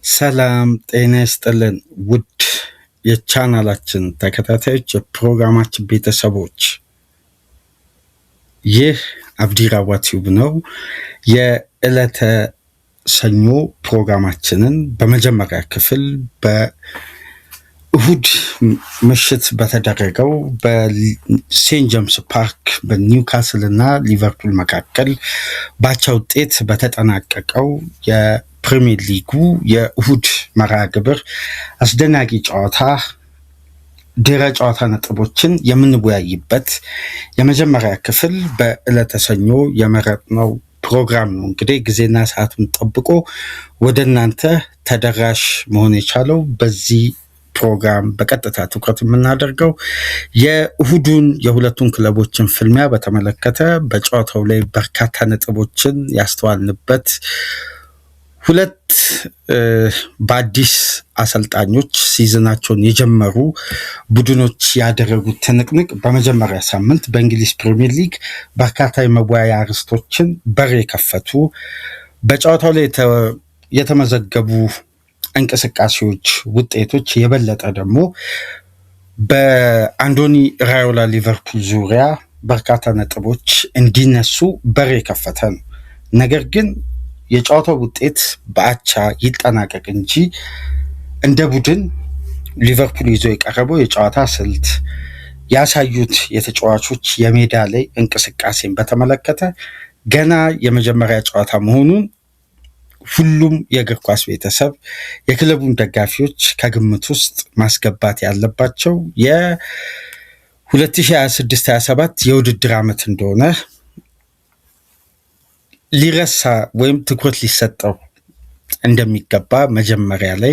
ሰላም ጤና ይስጥልን ውድ የቻናላችን ተከታታዮች የፕሮግራማችን ቤተሰቦች፣ ይህ አብዲራዋ ቲዩብ ነው። የዕለተ ሰኞ ፕሮግራማችንን በመጀመሪያ ክፍል በእሁድ ምሽት በተደረገው በሴንት ጄምስ ፓርክ በኒውካስል እና ሊቨርፑል መካከል ባቻ ውጤት በተጠናቀቀው ፕሪሚየር ሊጉ የእሁድ መርሃ ግብር አስደናቂ ጨዋታ ድረ ጨዋታ ነጥቦችን የምንወያይበት የመጀመሪያ ክፍል በዕለተ ሰኞ የመረጥነው ፕሮግራም ነው። እንግዲህ ጊዜና ሰዓቱን ጠብቆ ወደ እናንተ ተደራሽ መሆን የቻለው በዚህ ፕሮግራም በቀጥታ ትኩረት የምናደርገው የእሁዱን የሁለቱን ክለቦችን ፍልሚያ በተመለከተ በጨዋታው ላይ በርካታ ነጥቦችን ያስተዋልንበት ሁለት በአዲስ አሰልጣኞች ሲዝናቸውን የጀመሩ ቡድኖች ያደረጉት ትንቅንቅ በመጀመሪያ ሳምንት በእንግሊዝ ፕሪሚየር ሊግ በርካታ የመወያያ አርዕስቶችን በር የከፈቱ በጨዋታው ላይ የተመዘገቡ እንቅስቃሴዎች ውጤቶች የበለጠ ደግሞ በአንዶኒ ራዮላ ሊቨርፑል ዙሪያ በርካታ ነጥቦች እንዲነሱ በር የከፈተ ነው። ነገር ግን የጨዋታው ውጤት በአቻ ይጠናቀቅ እንጂ እንደ ቡድን ሊቨርፑል ይዞ የቀረበው የጨዋታ ስልት ያሳዩት የተጫዋቾች የሜዳ ላይ እንቅስቃሴን በተመለከተ ገና የመጀመሪያ ጨዋታ መሆኑን ሁሉም የእግር ኳስ ቤተሰብ የክለቡን ደጋፊዎች ከግምት ውስጥ ማስገባት ያለባቸው የ2026/27 የውድድር ዓመት እንደሆነ ሊረሳ ወይም ትኩረት ሊሰጠው እንደሚገባ መጀመሪያ ላይ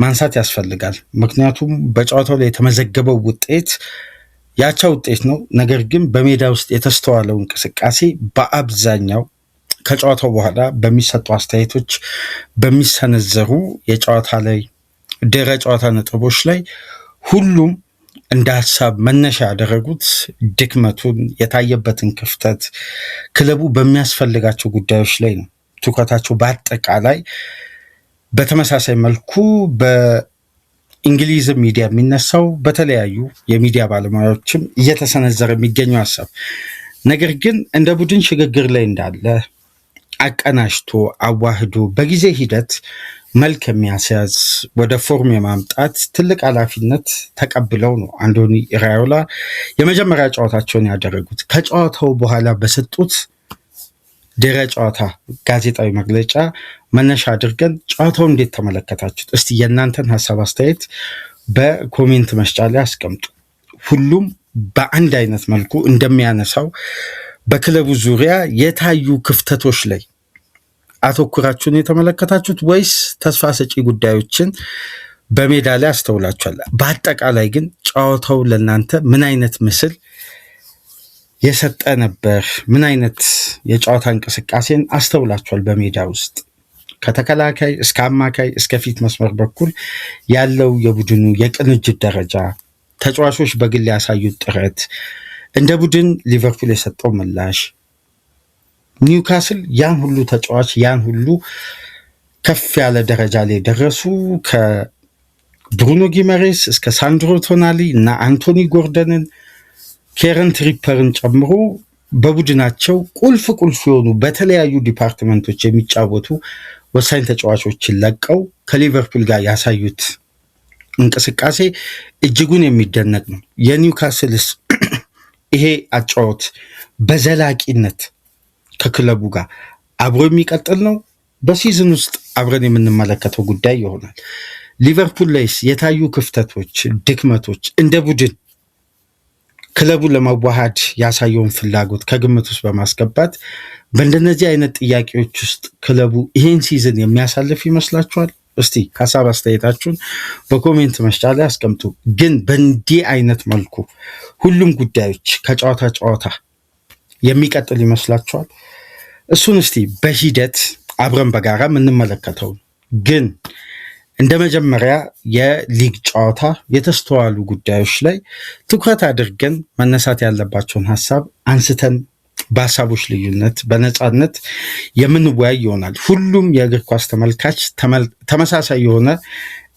ማንሳት ያስፈልጋል። ምክንያቱም በጨዋታው ላይ የተመዘገበው ውጤት ያቻ ውጤት ነው። ነገር ግን በሜዳ ውስጥ የተስተዋለው እንቅስቃሴ በአብዛኛው ከጨዋታው በኋላ በሚሰጡ አስተያየቶች፣ በሚሰነዘሩ የጨዋታ ላይ ድረ ጨዋታ ነጥቦች ላይ ሁሉም እንደ ሀሳብ መነሻ ያደረጉት ድክመቱን፣ የታየበትን ክፍተት፣ ክለቡ በሚያስፈልጋቸው ጉዳዮች ላይ ነው ትኩረታቸው። በአጠቃላይ በተመሳሳይ መልኩ በእንግሊዝ ሚዲያ የሚነሳው በተለያዩ የሚዲያ ባለሙያዎችም እየተሰነዘረ የሚገኘው ሀሳብ ነገር ግን እንደ ቡድን ሽግግር ላይ እንዳለ አቀናጅቶ አዋህዶ በጊዜ ሂደት መልክ የሚያስያዝ ወደ ፎርም የማምጣት ትልቅ ኃላፊነት ተቀብለው ነው አንዶኒ ራዮላ የመጀመሪያ ጨዋታቸውን ያደረጉት። ከጨዋታው በኋላ በሰጡት ድረ ጨዋታ ጋዜጣዊ መግለጫ መነሻ አድርገን ጨዋታውን እንዴት ተመለከታችሁት? እስቲ የእናንተን ሀሳብ አስተያየት በኮሜንት መስጫ ላይ አስቀምጡ። ሁሉም በአንድ አይነት መልኩ እንደሚያነሳው በክለቡ ዙሪያ የታዩ ክፍተቶች ላይ አተኩራችሁን የተመለከታችሁት ወይስ ተስፋ ሰጪ ጉዳዮችን በሜዳ ላይ አስተውላችኋል? በአጠቃላይ ግን ጨዋታው ለእናንተ ምን አይነት ምስል የሰጠ ነበር? ምን አይነት የጨዋታ እንቅስቃሴን አስተውላችኋል? በሜዳ ውስጥ ከተከላካይ እስከ አማካይ እስከ ፊት መስመር በኩል ያለው የቡድኑ የቅንጅት ደረጃ፣ ተጫዋቾች በግል ያሳዩት ጥረት፣ እንደ ቡድን ሊቨርፑል የሰጠው ምላሽ፣ ኒውካስል ያን ሁሉ ተጫዋች ያን ሁሉ ከፍ ያለ ደረጃ ላይ ደረሱ። ከብሩኖ ጊመሬስ እስከ ሳንድሮ ቶናሊ እና አንቶኒ ጎርደንን ኬረን ትሪፐርን ጨምሮ በቡድናቸው ቁልፍ የሆኑ በተለያዩ ዲፓርትመንቶች የሚጫወቱ ወሳኝ ተጫዋቾችን ለቀው ከሊቨርፑል ጋር ያሳዩት እንቅስቃሴ እጅጉን የሚደነቅ ነው። የኒውካስልስ ይሄ አጫወት በዘላቂነት ከክለቡ ጋር አብሮ የሚቀጥል ነው። በሲዝን ውስጥ አብረን የምንመለከተው ጉዳይ ይሆናል። ሊቨርፑል ላይስ የታዩ ክፍተቶች፣ ድክመቶች እንደ ቡድን ክለቡ ለመዋሃድ ያሳየውን ፍላጎት ከግምት ውስጥ በማስገባት በእንደነዚህ አይነት ጥያቄዎች ውስጥ ክለቡ ይሄን ሲዝን የሚያሳልፍ ይመስላችኋል? እስቲ ሀሳብ አስተያየታችሁን በኮሜንት መስጫ ላይ አስቀምጡ። ግን በእንዲህ አይነት መልኩ ሁሉም ጉዳዮች ከጨዋታ ጨዋታ የሚቀጥል ይመስላችኋል? እሱን እስቲ በሂደት አብረን በጋራ የምንመለከተው ግን እንደ መጀመሪያ የሊግ ጨዋታ የተስተዋሉ ጉዳዮች ላይ ትኩረት አድርገን መነሳት ያለባቸውን ሀሳብ አንስተን በሀሳቦች ልዩነት በነጻነት የምንወያይ ይሆናል። ሁሉም የእግር ኳስ ተመልካች ተመሳሳይ የሆነ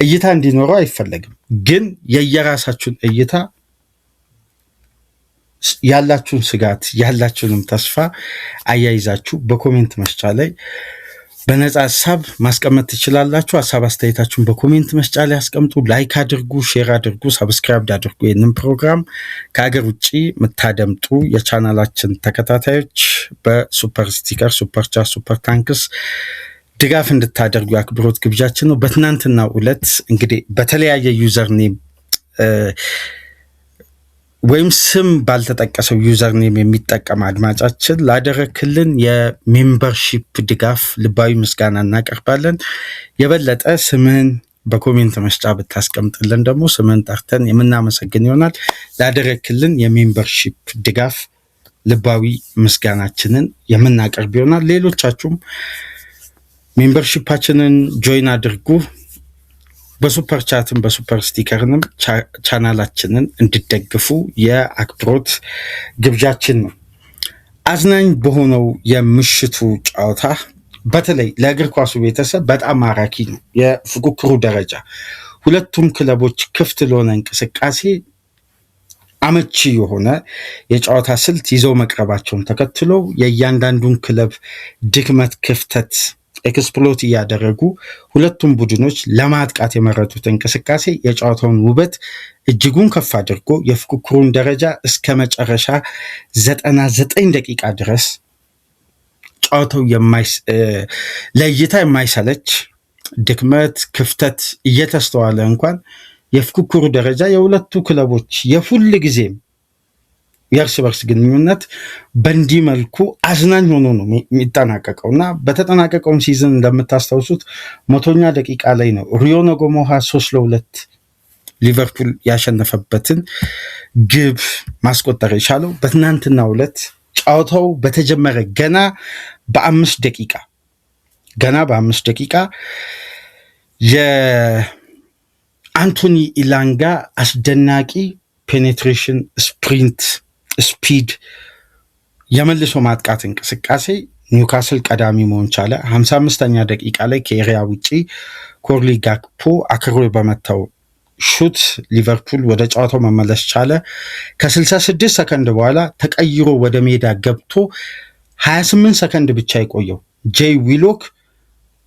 እይታ እንዲኖረው አይፈለግም። ግን የየራሳችሁን እይታ ያላችሁን ስጋት ያላችሁንም ተስፋ አያይዛችሁ በኮሜንት መስጫ ላይ በነጻ ሀሳብ ማስቀመጥ ትችላላችሁ። ሀሳብ አስተያየታችሁን በኮሜንት መስጫ ላይ አስቀምጡ። ላይክ አድርጉ፣ ሼር አድርጉ፣ ሰብስክራይብ አድርጉ። ይህንን ፕሮግራም ከሀገር ውጭ የምታደምጡ የቻናላችን ተከታታዮች በሱፐር ስቲከር፣ ሱፐር ቻት፣ ሱፐር ታንክስ ድጋፍ እንድታደርጉ የአክብሮት ግብዣችን ነው። በትናንትናው ዕለት እንግዲህ በተለያየ ዩዘርኔም ወይም ስም ባልተጠቀሰው ዩዘርኔም የሚጠቀም አድማጫችን ላደረክልን የሜምበርሺፕ ድጋፍ ልባዊ ምስጋና እናቀርባለን። የበለጠ ስምን በኮሜንት መስጫ ብታስቀምጥልን ደግሞ ስምን ጠርተን የምናመሰግን ይሆናል። ላደረክልን የሜምበርሺፕ ድጋፍ ልባዊ ምስጋናችንን የምናቀርብ ይሆናል። ሌሎቻችሁም ሜምበርሺፓችንን ጆይን አድርጉ። በሱፐር ቻትም በሱፐር ስቲከርንም ቻናላችንን እንድደግፉ የአክብሮት ግብዣችን ነው። አዝናኝ በሆነው የምሽቱ ጨዋታ በተለይ ለእግር ኳሱ ቤተሰብ በጣም ማራኪ ነው የፉክክሩ ደረጃ። ሁለቱም ክለቦች ክፍት ለሆነ እንቅስቃሴ አመቺ የሆነ የጨዋታ ስልት ይዘው መቅረባቸውን ተከትሎ የእያንዳንዱን ክለብ ድክመት፣ ክፍተት ኤክስፕሎት እያደረጉ ሁለቱም ቡድኖች ለማጥቃት የመረጡት እንቅስቃሴ የጨዋታውን ውበት እጅጉን ከፍ አድርጎ የፉክክሩን ደረጃ እስከ መጨረሻ 99 ደቂቃ ድረስ ጨዋታው ለእይታ የማይሰለች ድክመት፣ ክፍተት እየተስተዋለ እንኳን የፉክክሩ ደረጃ የሁለቱ ክለቦች የሁል ጊዜም የእርስ በርስ ግንኙነት በእንዲህ መልኩ አዝናኝ ሆኖ ነው የሚጠናቀቀው እና በተጠናቀቀውም ሲዝን እንደምታስታውሱት 100ኛ ደቂቃ ላይ ነው ሪዮ ነጎሞሃ 3-2 ሊቨርፑል ያሸነፈበትን ግብ ማስቆጠር የቻለው። በትናንትናው ዕለት ጨዋታው በተጀመረ ገና በ5 ደቂቃ የአንቶኒ ኢላንጋ አስደናቂ ፔኔትሬሽን ስፒድ የመልሶ ማጥቃት እንቅስቃሴ ኒውካስል ቀዳሚ መሆን ቻለ። 55ኛ ደቂቃ ላይ ከኤሪያ ውጪ ኮርሊ ጋክፖ አክሮ በመታው ሹት ሊቨርፑል ወደ ጨዋታው መመለስ ቻለ። ከ66 ሰከንድ በኋላ ተቀይሮ ወደ ሜዳ ገብቶ 28 ሰከንድ ብቻ የቆየው ጄይ ዊሎክ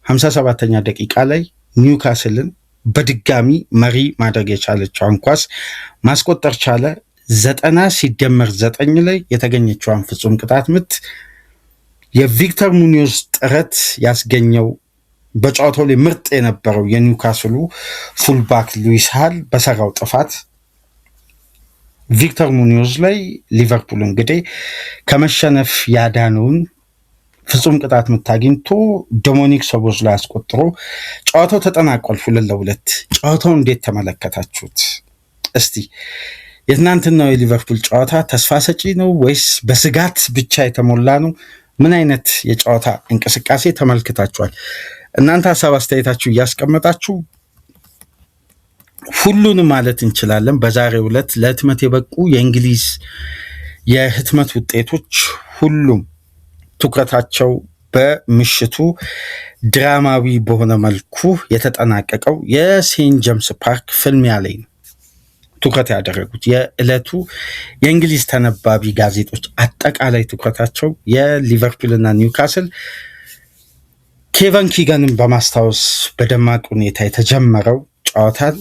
57ኛ ደቂቃ ላይ ኒውካስልን በድጋሚ መሪ ማድረግ የቻለችዋን ኳስ ማስቆጠር ቻለ። 90 ላይ የተገኘችዋን ፍጹም ቅጣት ምት የቪክተር ሙኒዮዝ ጥረት ያስገኘው በጨዋታው ላይ ምርጥ የነበረው የኒውካስሉ ፉልባክ ሉዊስ ሃል በሰራው ጥፋት ቪክተር ሙኒዮዝ ላይ ሊቨርፑል እንግዲህ ከመሸነፍ ያዳነውን ፍጹም ቅጣት ምት አግኝቶ ዶሚኒክ ሶቦስላይ አስቆጥሮ ጨዋታው ተጠናቋል 2-2። ጨዋታው እንዴት ተመለከታችሁት? እስቲ የትናንትናው የሊቨርፑል ጨዋታ ተስፋ ሰጪ ነው ወይስ በስጋት ብቻ የተሞላ ነው? ምን አይነት የጨዋታ እንቅስቃሴ ተመልክታችኋል? እናንተ ሀሳብ አስተያየታችሁ እያስቀመጣችሁ ሁሉንም ማለት እንችላለን። በዛሬው ዕለት ለህትመት የበቁ የእንግሊዝ የህትመት ውጤቶች ሁሉም ትኩረታቸው በምሽቱ ድራማዊ በሆነ መልኩ የተጠናቀቀው የሴንት ጄምስ ፓርክ ፍልሚያ ላይ ነው ትኩረት ያደረጉት። የዕለቱ የእንግሊዝ ተነባቢ ጋዜጦች አጠቃላይ ትኩረታቸው የሊቨርፑልና ኒውካስል ኬቨን ኪገንን በማስታወስ በደማቅ ሁኔታ የተጀመረው ጨዋታን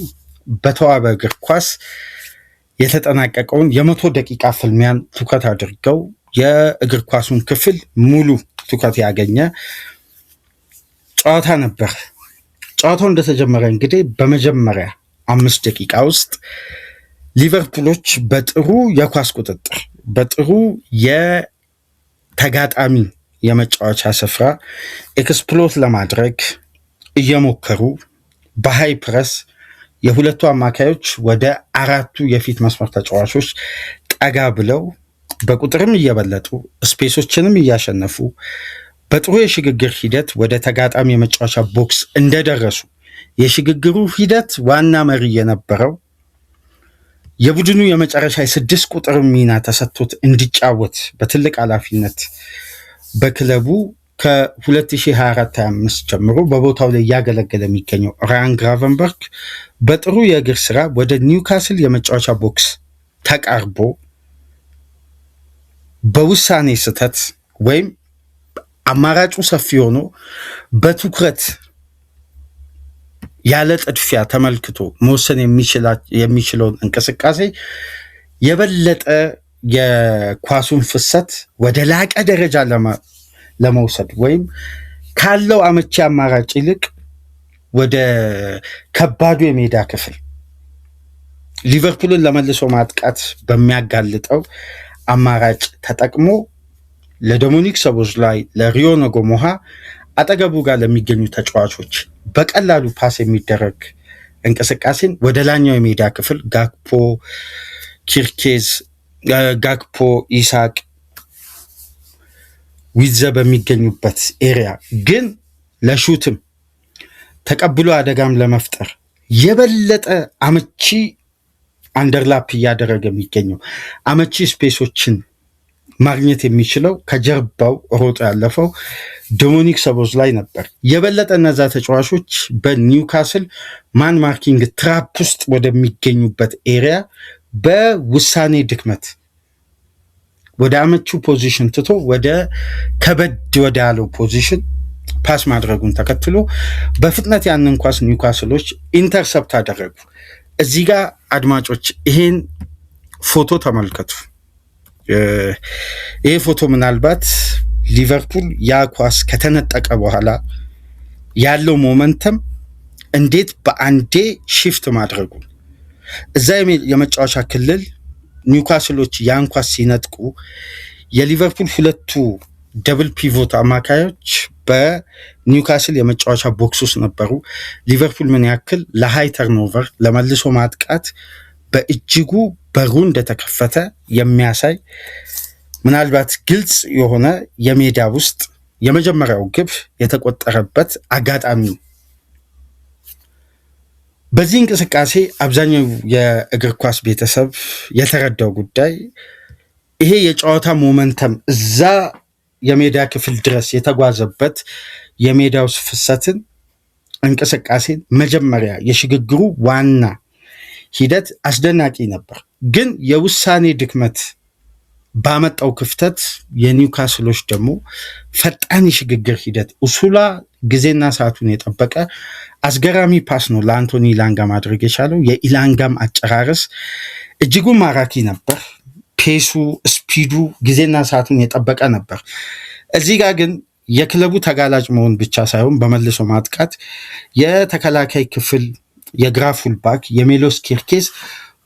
በተዋበ እግር ኳስ የተጠናቀቀውን የ100 ደቂቃ ፍልሚያን ትኩረት አድርገው የእግር ኳሱን ክፍል ሙሉ ትኩረት ያገኘ ጨዋታ ነበር። ጨዋታው እንደተጀመረ እንግዲህ በመጀመሪያ 5 ደቂቃ ውስጥ ሊቨርፑሎች በጥሩ የኳስ ቁጥጥር በጥሩ የተጋጣሚ የመጫወቻ ስፍራ ኤክስፕሎት ለማድረግ እየሞከሩ በሃይ ፕረስ የሁለቱ አማካዮች ወደ አራቱ የፊት መስመር ተጫዋቾች ጠጋ ብለው በቁጥርም እየበለጡ ስፔሶችንም እያሸነፉ በጥሩ የሽግግር ሂደት ወደ ተጋጣሚ የመጫወቻ ቦክስ እንደደረሱ የሽግግሩ ሂደት ዋና መሪ የነበረው የቡድኑ የመጨረሻ የ6 ቁጥር ሚና ተሰጥቶት እንዲጫወት በትልቅ ኃላፊነት በክለቡ ከ2024-25 ጀምሮ በቦታው ላይ እያገለገለ የሚገኘው ራያን ግራቨንበርክ በጥሩ የእግር ስራ ወደ ኒውካስል የመጫወቻ ቦክስ ተቃርቦ በውሳኔ ስህተት ወይም አማራጩ ሰፊ ሆኖ በትኩረት ያለ ጥድፊያ ተመልክቶ መወሰን የሚችለውን እንቅስቃሴ የበለጠ የኳሱን ፍሰት ወደ ላቀ ደረጃ ለመውሰድ ወይም ካለው አመቺ አማራጭ ይልቅ ወደ ከባዱ የሜዳ ክፍል ሊቨርፑልን ለመልሶ ማጥቃት በሚያጋልጠው አማራጭ ተጠቅሞ ለዶሚኒክ ሶቦስላይ፣ ለሪዮ ነጎሞሃ አጠገቡ ጋር ለሚገኙ ተጫዋቾች በቀላሉ ፓስ የሚደረግ እንቅስቃሴን ወደ ላኛው የሜዳ ክፍል ጋክፖ፣ ኪርኬዝ፣ ጋክፖ፣ ኢሳቅ፣ ዊዘ በሚገኙበት ኤሪያ ግን ለሹትም ተቀብሎ አደጋም ለመፍጠር የበለጠ አመቺ አንደርላፕ እያደረገ የሚገኘው አመቺ ስፔሶችን ማግኘት የሚችለው ከጀርባው ሮጦ ያለፈው ዶሚኒክ ሶቦስላይ ነበር። የበለጠ እነዛ ተጫዋቾች በኒውካስል ማን ማርኪንግ ትራፕ ውስጥ ወደሚገኙበት ኤሪያ በውሳኔ ድክመት ወደ አመቹ ፖዚሽን ትቶ ወደ ከበድ ወደ ያለው ፖዚሽን ፓስ ማድረጉን ተከትሎ በፍጥነት ያንን ኳስ ኒውካስሎች ኢንተርሰፕት አደረጉ። እዚህ ጋር አድማጮች ይሄን ፎቶ ተመልከቱ። ይሄ ፎቶ ምናልባት ሊቨርፑል ያ ኳስ ከተነጠቀ በኋላ ያለው ሞመንተም እንዴት በአንዴ ሽፍት ማድረጉን እዛ የመጫወቻ ክልል ኒውካስሎች ያን ኳስ ሲነጥቁ የሊቨርፑል ሁለቱ ደብል ፒቮት አማካዮች በኒውካስል የመጫወቻ ቦክስ ውስጥ ነበሩ። ሊቨርፑል ምን ያክል ለሃይ ተርኖቨር ለመልሶ ማጥቃት በእጅጉ በሩ እንደተከፈተ የሚያሳይ ምናልባት ግልጽ የሆነ የሜዳ ውስጥ የመጀመሪያው ግብ የተቆጠረበት አጋጣሚ ነው። በዚህ እንቅስቃሴ አብዛኛው የእግር ኳስ ቤተሰብ የተረዳው ጉዳይ ይሄ የጨዋታ ሞመንተም እዛ የሜዳ ክፍል ድረስ የተጓዘበት የሜዳው ፍሰትን እንቅስቃሴን መጀመሪያ የሽግግሩ ዋና ሂደት አስደናቂ ነበር። ግን የውሳኔ ድክመት ባመጣው ክፍተት የኒውካስሎች ደግሞ ፈጣን የሽግግር ሂደት ኡሱላ ጊዜና ሰዓቱን የጠበቀ አስገራሚ ፓስ ነው ለአንቶኒ ኢላንጋ ማድረግ የቻለው። የኢላንጋም አጨራረስ እጅጉን ማራኪ ነበር። ፔሱ፣ ስፒዱ ጊዜና ሰዓቱን የጠበቀ ነበር። እዚህ ጋር ግን የክለቡ ተጋላጭ መሆን ብቻ ሳይሆን በመልሶ ማጥቃት የተከላካይ ክፍል የግራ ፉልባክ የሜሎስ ኪርኬዝ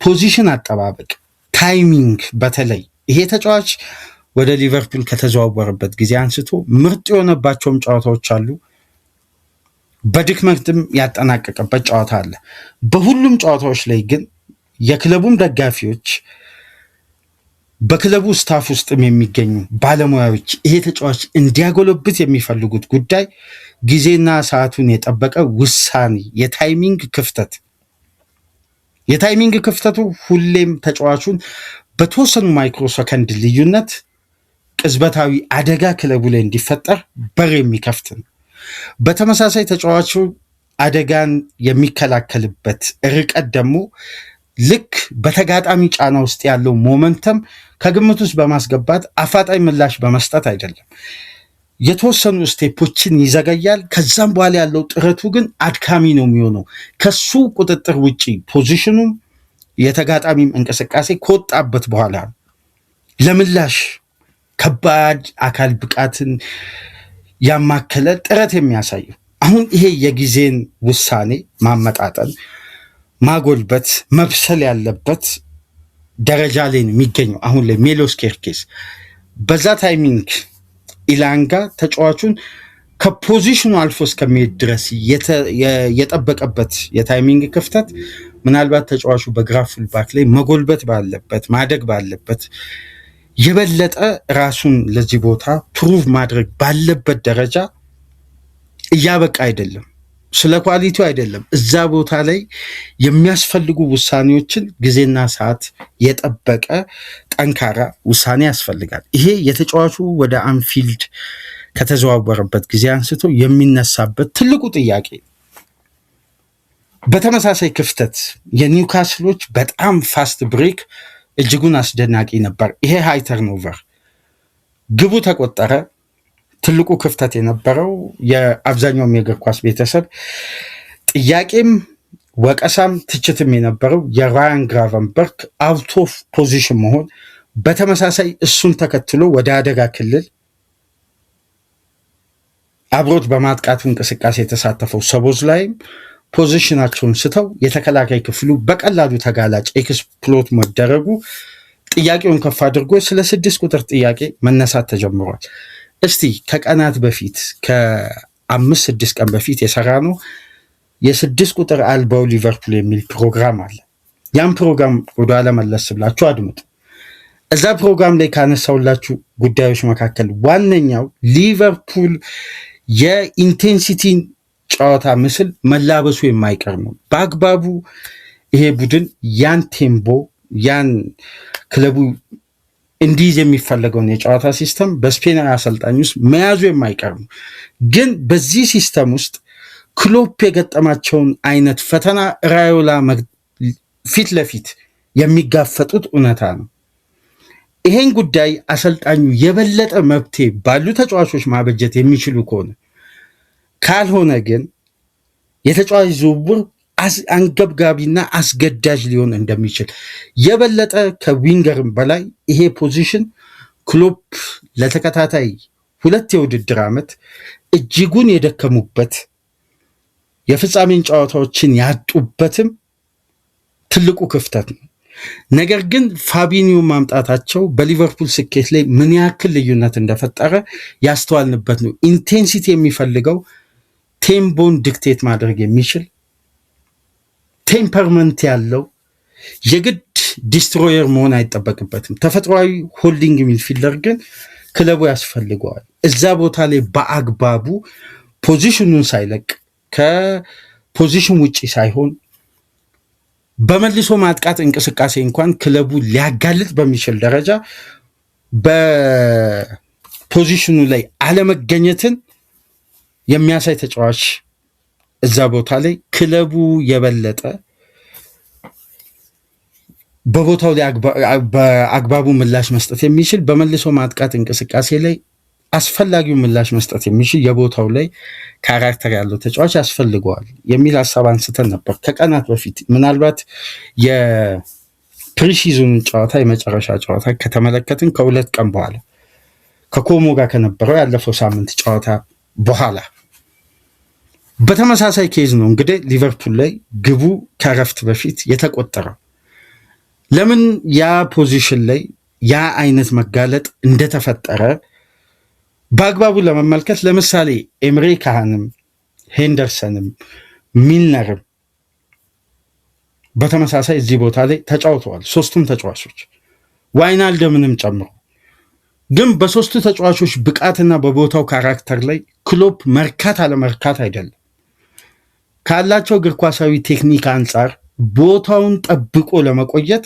ፖዚሽን አጠባበቅ፣ ታይሚንግ በተለይ ይሄ ተጫዋች ወደ ሊቨርፑል ከተዘዋወረበት ጊዜ አንስቶ ምርጥ የሆነባቸውም ጨዋታዎች አሉ። በድክመትም ያጠናቀቀበት ጨዋታ አለ። በሁሉም ጨዋታዎች ላይ ግን የክለቡም ደጋፊዎች በክለቡ ስታፍ ውስጥም የሚገኙ ባለሙያዎች ይሄ ተጫዋች እንዲያጎለብት የሚፈልጉት ጉዳይ ጊዜና ሰዓቱን የጠበቀ ውሳኔ፣ የታይሚንግ ክፍተት። የታይሚንግ ክፍተቱ ሁሌም ተጫዋቹን በተወሰኑ ማይክሮ ሰከንድ ልዩነት ቅጽበታዊ አደጋ ክለቡ ላይ እንዲፈጠር በር የሚከፍት ነው። በተመሳሳይ ተጫዋቹ አደጋን የሚከላከልበት ርቀት ደግሞ ልክ በተጋጣሚ ጫና ውስጥ ያለው ሞመንተም ከግምት ውስጥ በማስገባት አፋጣኝ ምላሽ በመስጠት አይደለም። የተወሰኑ ስቴፖችን ይዘገያል። ከዛም በኋላ ያለው ጥረቱ ግን አድካሚ ነው የሚሆነው። ከሱ ቁጥጥር ውጪ ፖዚሽኑም የተጋጣሚም እንቅስቃሴ ከወጣበት በኋላ ለምላሽ ከባድ አካል ብቃትን ያማከለ ጥረት የሚያሳየው። አሁን ይሄ የጊዜን ውሳኔ ማመጣጠን፣ ማጎልበት፣ መብሰል ያለበት ደረጃ ላይ ነው የሚገኘው። አሁን ላይ ሜሎስ ኪርኬዝ በዛ ታይሚንግ ኢላንጋ ተጫዋቹን ከፖዚሽኑ አልፎ እስከሚሄድ ድረስ የጠበቀበት የታይሚንግ ክፍተት ምናልባት ተጫዋቹ በግራ ፉልባክ ላይ መጎልበት ባለበት ማደግ ባለበት የበለጠ ራሱን ለዚህ ቦታ ፕሩቭ ማድረግ ባለበት ደረጃ እያበቃ አይደለም። ስለ ኳሊቲው አይደለም። እዛ ቦታ ላይ የሚያስፈልጉ ውሳኔዎችን ጊዜና ሰዓት የጠበቀ ጠንካራ ውሳኔ ያስፈልጋል። ይሄ የተጫዋቹ ወደ አንፊልድ ከተዘዋወረበት ጊዜ አንስቶ የሚነሳበት ትልቁ ጥያቄ። በተመሳሳይ ክፍተት የኒውካስሎች በጣም ፋስት ብሬክ እጅጉን አስደናቂ ነበር። ይሄ ሃይ ተርኖቨር ግቡ ተቆጠረ። ትልቁ ክፍተት የነበረው የአብዛኛውም የእግር ኳስ ቤተሰብ ጥያቄም ወቀሳም ትችትም የነበረው የራያን ግራቨንበርክ አውት ኦፍ ፖዚሽን መሆን፣ በተመሳሳይ እሱን ተከትሎ ወደ አደጋ ክልል አብሮት በማጥቃቱ እንቅስቃሴ የተሳተፈው ሰቦዝ ላይም ፖዚሽናቸውን ስተው የተከላካይ ክፍሉ በቀላሉ ተጋላጭ ኤክስፕሎት መደረጉ ጥያቄውን ከፍ አድርጎ ስለ 6 ቁጥር ጥያቄ መነሳት ተጀምሯል። እስቲ ከቀናት በፊት ከ5-6 ቀን በፊት የሰራ ነው የ6 ቁጥር አልባው ሊቨርፑል የሚል ፕሮግራም አለ። ያን ፕሮግራም ወደኋላ መለስ ብላችሁ አድምጡ። እዛ ፕሮግራም ላይ ካነሳውላችሁ ጉዳዮች መካከል ዋነኛው ሊቨርፑል የኢንቴንሲቲን ጨዋታ ምስል መላበሱ የማይቀር ነው። በአግባቡ ይሄ ቡድን ያን ቴምቦ ያን ክለቡ እንዲይዝ የሚፈለገውን የጨዋታ ሲስተም በስፔናዊ አሰልጣኝ ውስጥ መያዙ የማይቀር ነው። ግን በዚህ ሲስተም ውስጥ ክሎፕ የገጠማቸውን አይነት ፈተና ራዮላ ፊት ለፊት የሚጋፈጡት እውነታ ነው። ይሄን ጉዳይ አሰልጣኙ የበለጠ መብቴ ባሉ ተጫዋቾች ማበጀት የሚችሉ ከሆነ ካልሆነ ግን የተጫዋች ዝውውር አንገብጋቢና አስገዳጅ ሊሆን እንደሚችል የበለጠ ከዊንገርም በላይ ይሄ ፖዚሽን ክሎፕ ለተከታታይ 2 የውድድር ዓመት እጅጉን የደከሙበት የፍጻሜን ጨዋታዎችን ያጡበትም ትልቁ ክፍተት ነው። ነገር ግን ፋቢኒዮ ማምጣታቸው በሊቨርፑል ስኬት ላይ ምን ያክል ልዩነት እንደፈጠረ ያስተዋልንበት ነው። ኢንቴንሲቲ የሚፈልገው ቴምቦን ዲክቴት ማድረግ የሚችል ቴምፐርመንት ያለው የግድ ዲስትሮየር መሆን አይጠበቅበትም። ተፈጥሯዊ ሆልዲንግ ሚድፊልደር ግን ክለቡ ያስፈልገዋል። እዛ ቦታ ላይ በአግባቡ ፖዚሽኑን ሳይለቅ ከፖዚሽን ውጪ ሳይሆን በመልሶ ማጥቃት እንቅስቃሴ እንኳን ክለቡ ሊያጋልጥ በሚችል ደረጃ በፖዚሽኑ ላይ አለመገኘትን የሚያሳይ ተጫዋች እዛ ቦታ ላይ ክለቡ የበለጠ በቦታው ላይ በአግባቡ ምላሽ መስጠት የሚችል በመልሶ ማጥቃት እንቅስቃሴ ላይ አስፈላጊው ምላሽ መስጠት የሚችል የቦታው ላይ ካራክተር ያለው ተጫዋች ያስፈልገዋል የሚል ሀሳብ አንስተን ነበር ከቀናት በፊት። ምናልባት የፕሪሲዝን ጨዋታ የመጨረሻ ጨዋታ ከተመለከትን ከ2 ቀን በኋላ ከኮሞ ጋር ከነበረው ያለፈው ሳምንት ጨዋታ በኋላ በተመሳሳይ ኬዝ ነው እንግዲህ ሊቨርፑል ላይ ግቡ ከረፍት በፊት የተቆጠረው። ለምን ያ ፖዚሽን ላይ ያ አይነት መጋለጥ እንደተፈጠረ በአግባቡ ለመመልከት ለምሳሌ ኤምሬ ካህንም ሄንደርሰንም ሚልነርም በተመሳሳይ እዚህ ቦታ ላይ ተጫውተዋል። 3ቱም ተጫዋቾች ዋይናልደምንም ጨምሮ። ግን በ3ቱ ተጫዋቾች ብቃትና በቦታው ካራክተር ላይ ክሎፕ መርካት አለመርካት አይደለም። ካላቸው እግር ኳሳዊ ቴክኒክ አንጻር ቦታውን ጠብቆ ለመቆየት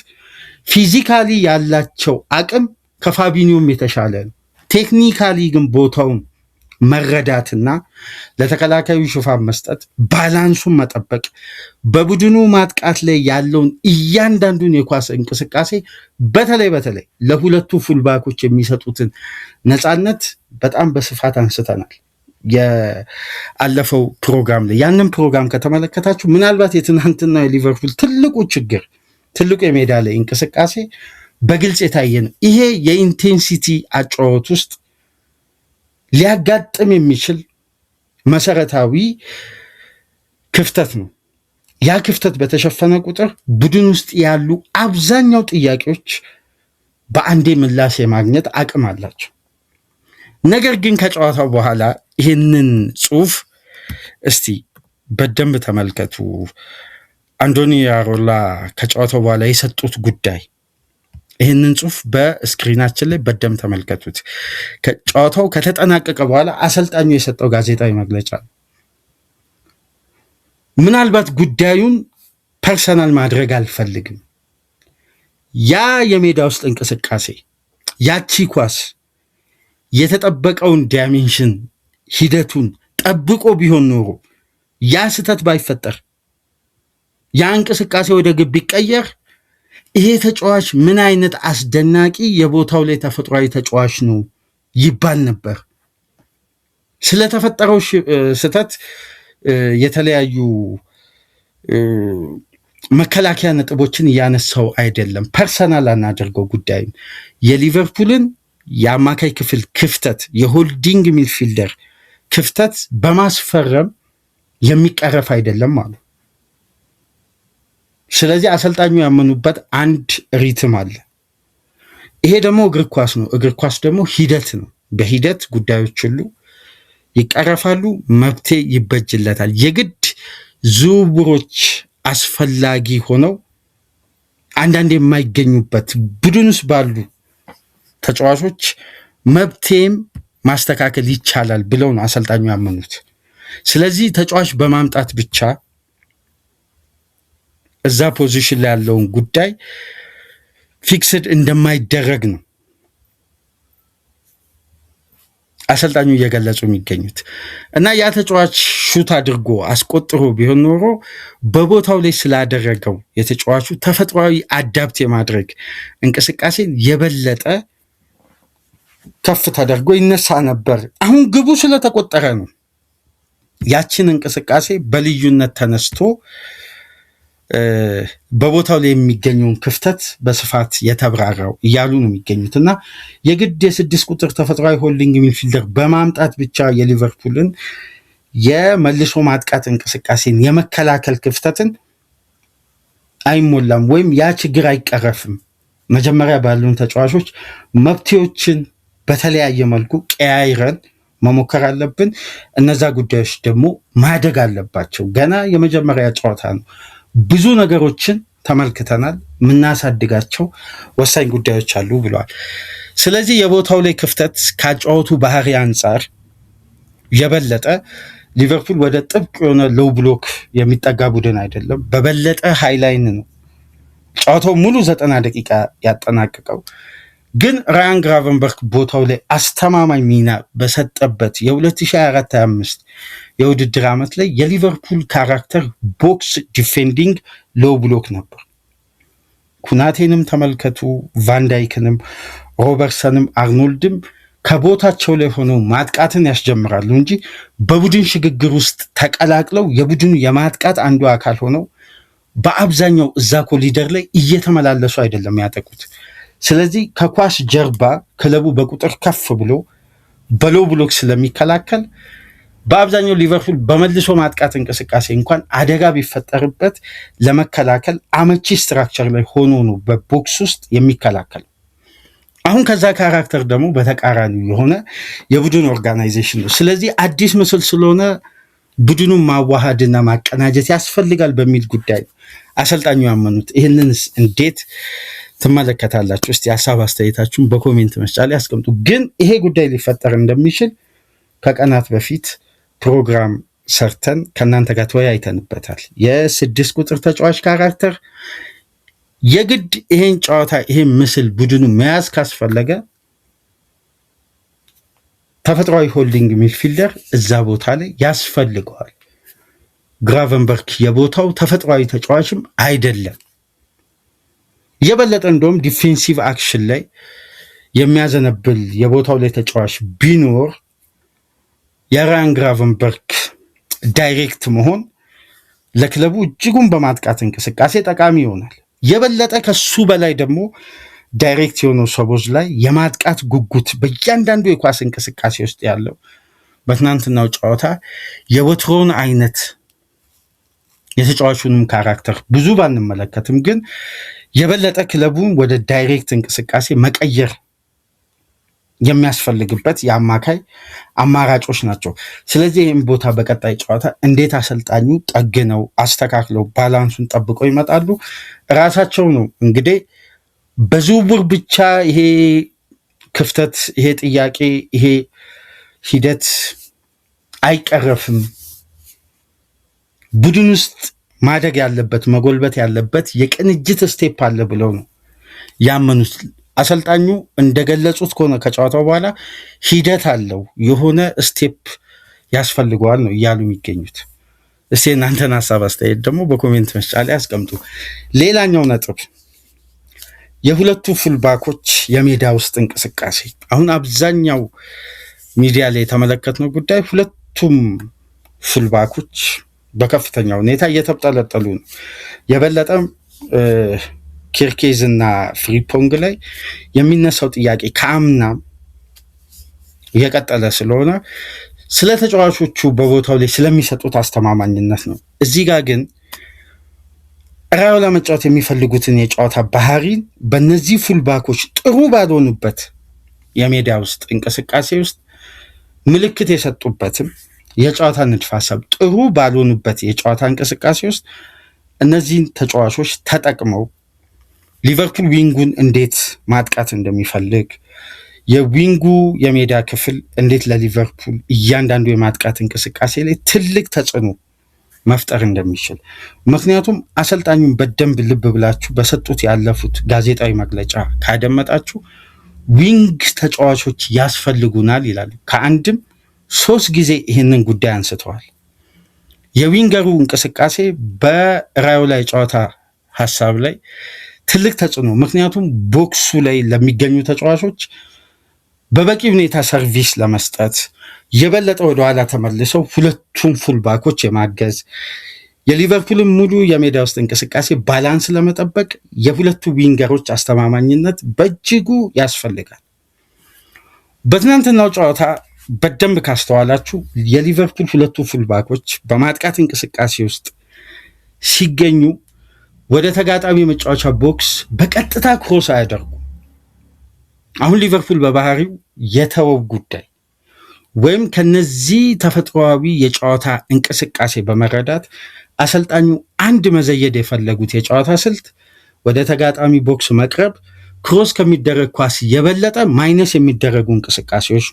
ፊዚካሊ ያላቸው አቅም ከፋቢኒዮም የተሻለ ነው። ቴክኒካሊ ግን ቦታውን መረዳትና ለተከላካዩ ሽፋን መስጠት፣ ባላንሱን መጠበቅ፣ በቡድኑ ማጥቃት ላይ ያለውን እያንዳንዱን የኳስ እንቅስቃሴ በተለይ ለሁለቱ ፉልባኮች የሚሰጡትን ነፃነት በጣም በስፋት አንስተናል የአለፈው ፕሮግራም ላይ። ያንን ፕሮግራም ከተመለከታችሁ ምናልባት የትናንትና የሊቨርፑል ትልቁ የሜዳ ላይ እንቅስቃሴ በግልጽ የታየ ነው። ይሄ የኢንቴንሲቲ አጫወት ውስጥ ሊያጋጥም የሚችል መሰረታዊ ክፍተት ነው። ያ ክፍተት በተሸፈነ ቁጥር ቡድን ውስጥ ያሉ አብዛኛው ጥያቄዎች በአንዴ ምላሽ የማግኘት አቅም አላቸው። ነገር ግን ከጨዋታው በኋላ ይህንን ጽሁፍ እስቲ በደንብ ተመልከቱ። አንዶኒ ያሮላ ከጨዋታው በኋላ የሰጡት ጉዳይ፣ ይህንን ጽሁፍ በስክሪናችን ላይ በደንብ ተመልከቱት። ጨዋታው ከተጠናቀቀ በኋላ አሰልጣኙ የሰጠው ጋዜጣዊ መግለጫ። ምናልባት ጉዳዩን ፐርሰናል ማድረግ አልፈልግም። ያ የሜዳ ውስጥ እንቅስቃሴ ያቺ ኳስ የተጠበቀውን ዳይሜንሽን ሂደቱን ጠብቆ ቢሆን ኖሮ ያ ስህተት ባይፈጠር ያ እንቅስቃሴ ወደ ግብ ቢቀየር ይሄ ተጫዋች ምን አይነት አስደናቂ የቦታው ላይ ተፈጥሯዊ ተጫዋች ነው ይባል ነበር። ስለተፈጠረው ስህተት የተለያዩ መከላከያ ነጥቦችን እያነሳው አይደለም። ፐርሰናል አናደርገው ጉዳይም የሊቨርፑልን የአማካይ ክፍል ክፍተት የሆልዲንግ ሚድፊልደር ክፍተት በማስፈረም የሚቀረፍ አይደለም አሉ። ስለዚህ አሰልጣኙ ያመኑበት አንድ ሪትም አለ። ይሄ ደግሞ እግር ኳስ ነው። እግር ኳስ ደግሞ ሂደት ነው። በሂደት ጉዳዮች ሁሉ ይቀረፋሉ፣ መብቴ ይበጅለታል። የግድ ዝውውሮች አስፈላጊ ሆነው አንዳንድ የማይገኙበት ቡድን ውስጥ ባሉ ተጫዋቾች መብቴም ማስተካከል ይቻላል ብለው ነው አሰልጣኙ ያመኑት። ስለዚህ ተጫዋች በማምጣት ብቻ እዛ ፖዚሽን ላይ ያለውን ጉዳይ ፊክስድ እንደማይደረግ ነው አሰልጣኙ እየገለጹ የሚገኙት። እና ያ ተጫዋች ሹት አድርጎ አስቆጥሮ ቢሆን ኖሮ በቦታው ላይ ስላደረገው የተጫዋቹ ተፈጥሯዊ አዳፕት የማድረግ እንቅስቃሴን የበለጠ ከፍ ተደርጎ ይነሳ ነበር። አሁን ግቡ ስለተቆጠረ ነው ያችን እንቅስቃሴ በልዩነት ተነስቶ በቦታው ላይ የሚገኘውን ክፍተት በስፋት የተብራራው እያሉ ነው የሚገኙት። እና የግድ የ6 ቁጥር ተፈጥሯዊ ሆልዲንግ ሚድፊልደር በማምጣት ብቻ የሊቨርፑልን የመልሶ ማጥቃት እንቅስቃሴን የመከላከል ክፍተትን አይሞላም ወይም ያ ችግር አይቀረፍም። መጀመሪያ ባሉን ተጫዋቾች መብቴዎችን በተለያየ መልኩ ቀያይረን መሞከር አለብን። እነዛ ጉዳዮች ደግሞ ማደግ አለባቸው። ገና የመጀመሪያ ጨዋታ ነው። ብዙ ነገሮችን ተመልክተናል። የምናሳድጋቸው ወሳኝ ጉዳዮች አሉ ብለዋል። ስለዚህ የቦታው ላይ ክፍተት ካጫወቱ ባህሪ አንጻር የበለጠ ሊቨርፑል ወደ ጥብቅ የሆነ ሎው ብሎክ የሚጠጋ ቡድን አይደለም። በበለጠ ሃይላይን ነው ጨዋታው ሙሉ 90 ደቂቃ ያጠናቅቀው። ግን ራያን ግራቨንበርክ ቦታው ላይ አስተማማኝ ሚና በሰጠበት የ2024/25 የውድድር ዓመት ላይ የሊቨርፑል ካራክተር ቦክስ ዲፌንዲንግ ሎው ብሎክ ነበር። ኩናቴንም ተመልከቱ፣ ቫንዳይክንም፣ ሮበርትሰንም አርኖልድም ከቦታቸው ላይ ሆነው ማጥቃትን ያስጀምራሉ እንጂ በቡድን ሽግግር ውስጥ ተቀላቅለው የቡድኑ የማጥቃት አንዱ አካል ሆነው በአብዛኛው እዛ ኮሊደር ላይ እየተመላለሱ አይደለም ያጠቁት። ስለዚህ ከኳስ ጀርባ ክለቡ በቁጥር ከፍ ብሎ በሎው ብሎክ ስለሚከላከል በአብዛኛው ሊቨርፑል በመልሶ ማጥቃት እንቅስቃሴ እንኳን አደጋ ቢፈጠርበት ለመከላከል አመቺ ስትራክቸር ላይ ሆኖ ነው በቦክስ ውስጥ የሚከላከል። አሁን ከዛ ካራክተር ደግሞ በተቃራኒ የሆነ የቡድን ኦርጋናይዜሽን ነው። ስለዚህ አዲስ ምስል ስለሆነ ቡድኑን ማዋሃድና ማቀናጀት ያስፈልጋል በሚል ጉዳይ አሰልጣኙ ያመኑት። ይህንንስ እንዴት ትመለከታላችሁ? እስቲ ሀሳብ አስተያየታችሁን በኮሜንት መስጫ ላይ አስቀምጡ። ግን ይሄ ጉዳይ ሊፈጠር እንደሚችል ከቀናት በፊት ፕሮግራም ሰርተን ከእናንተ ጋር ተወያይተንበታል። የ6 ቁጥር ተጫዋች ካራክተር የግድ ይሄን ጨዋታ ይሄን ምስል ቡድኑ መያዝ ካስፈለገ ተፈጥሯዊ ሆልዲንግ ሚድፊልደር እዛ ቦታ ላይ ያስፈልገዋል። ግራቨንበርክ የቦታው ተፈጥሯዊ ተጫዋችም አይደለም። የበለጠ እንደውም ዲፌንሲቭ አክሽን ላይ የሚያዘነብል የቦታው ላይ ተጫዋች ቢኖር የራያን ግራቨንበርክ ዳይሬክት መሆን ለክለቡ እጅጉን በማጥቃት እንቅስቃሴ ጠቃሚ ይሆናል። የበለጠ ከሱ በላይ ደግሞ ዳይሬክት የሆነው ሰቦዝ ላይ የማጥቃት ጉጉት በእያንዳንዱ የኳስ እንቅስቃሴ ውስጥ ያለው በትናንትናው ጨዋታ የወትሮውን አይነት የተጫዋቹንም ካራክተር ብዙ ባንመለከትም ግን የበለጠ ክለቡን ወደ ዳይሬክት እንቅስቃሴ መቀየር የሚያስፈልግበት የአማካይ አማራጮች ናቸው። ስለዚህ ይህም ቦታ በቀጣይ ጨዋታ እንዴት አሰልጣኙ ጠግነው አስተካክለው ባላንሱን ጠብቀው ይመጣሉ ራሳቸው ነው እንግዲህ። በዝውውር ብቻ ይሄ ክፍተት፣ ይሄ ጥያቄ፣ ይሄ ሂደት አይቀረፍም ቡድን ውስጥ ማደግ ያለበት መጎልበት ያለበት የቅንጅት ስቴፕ አለ ብለው ነው ያመኑት። አሰልጣኙ እንደገለጹት ከሆነ ከጨዋታው በኋላ ሂደት አለው፣ የሆነ ስቴፕ ያስፈልገዋል ነው እያሉ የሚገኙት። እስቲ እናንተን ሀሳብ አስተያየት ደግሞ በኮሜንት መስጫ ላይ አስቀምጡ። ሌላኛው ነጥብ የሁለቱ ፉልባኮች የሜዳ ውስጥ እንቅስቃሴ። አሁን አብዛኛው ሚዲያ ላይ የተመለከትነው ጉዳይ ሁለቱም ፉልባኮች በከፍተኛ ሁኔታ እየተብጠለጠሉ ነው። የበለጠም ኪርኬዝ እና ፍሪፖንግ ላይ የሚነሳው ጥያቄ ከአምናም እየቀጠለ ስለሆነ ስለ ተጫዋቾቹ በቦታው ላይ ስለሚሰጡት አስተማማኝነት ነው። እዚህ ጋር ግን ራው ለመጫወት የሚፈልጉትን የጨዋታ ባህሪን በእነዚህ ፉልባኮች ጥሩ ባልሆኑበት የሜዳ ውስጥ እንቅስቃሴ ውስጥ ምልክት የሰጡበትም የጨዋታ ንድፈ ሐሳብ ጥሩ ባልሆኑበት የጨዋታ እንቅስቃሴ ውስጥ እነዚህን ተጫዋቾች ተጠቅመው ሊቨርፑል ዊንጉን እንዴት ማጥቃት እንደሚፈልግ የዊንጉ የሜዳ ክፍል እንዴት ለሊቨርፑል እያንዳንዱ የማጥቃት እንቅስቃሴ ላይ ትልቅ ተጽዕኖ መፍጠር እንደሚችል፣ ምክንያቱም አሰልጣኙን በደንብ ልብ ብላችሁ በሰጡት ያለፉት ጋዜጣዊ መግለጫ ካደመጣችሁ ዊንግ ተጫዋቾች ያስፈልጉናል ይላሉ። ከአንድም 3 ጊዜ ይህንን ጉዳይ አንስተዋል። የዊንገሩ እንቅስቃሴ በራዮ ላይ ጨዋታ ሀሳብ ላይ ትልቅ ተጽዕኖ፣ ምክንያቱም ቦክሱ ላይ ለሚገኙ ተጫዋቾች በበቂ ሁኔታ ሰርቪስ ለመስጠት የበለጠ ወደኋላ ተመልሰው ሁለቱም ፉልባኮች የማገዝ የሊቨርፑልን ሙሉ የሜዳ ውስጥ እንቅስቃሴ ባላንስ ለመጠበቅ የሁለቱ ዊንገሮች አስተማማኝነት በእጅጉ ያስፈልጋል። በትናንትናው ጨዋታ በደንብ ካስተዋላችሁ የሊቨርፑል ሁለቱ ፉልባኮች በማጥቃት እንቅስቃሴ ውስጥ ሲገኙ ወደ ተጋጣሚ መጫወቻ ቦክስ በቀጥታ ክሮስ አያደርጉ። አሁን ሊቨርፑል በባህሪው የተወው ጉዳይ ወይም ከነዚህ ተፈጥሯዊ የጨዋታ እንቅስቃሴ በመረዳት አሰልጣኙ አንድ መዘየድ የፈለጉት የጨዋታ ስልት ወደ ተጋጣሚ ቦክስ መቅረብ፣ ክሮስ ከሚደረግ ኳስ የበለጠ ማይነስ የሚደረጉ እንቅስቃሴዎች።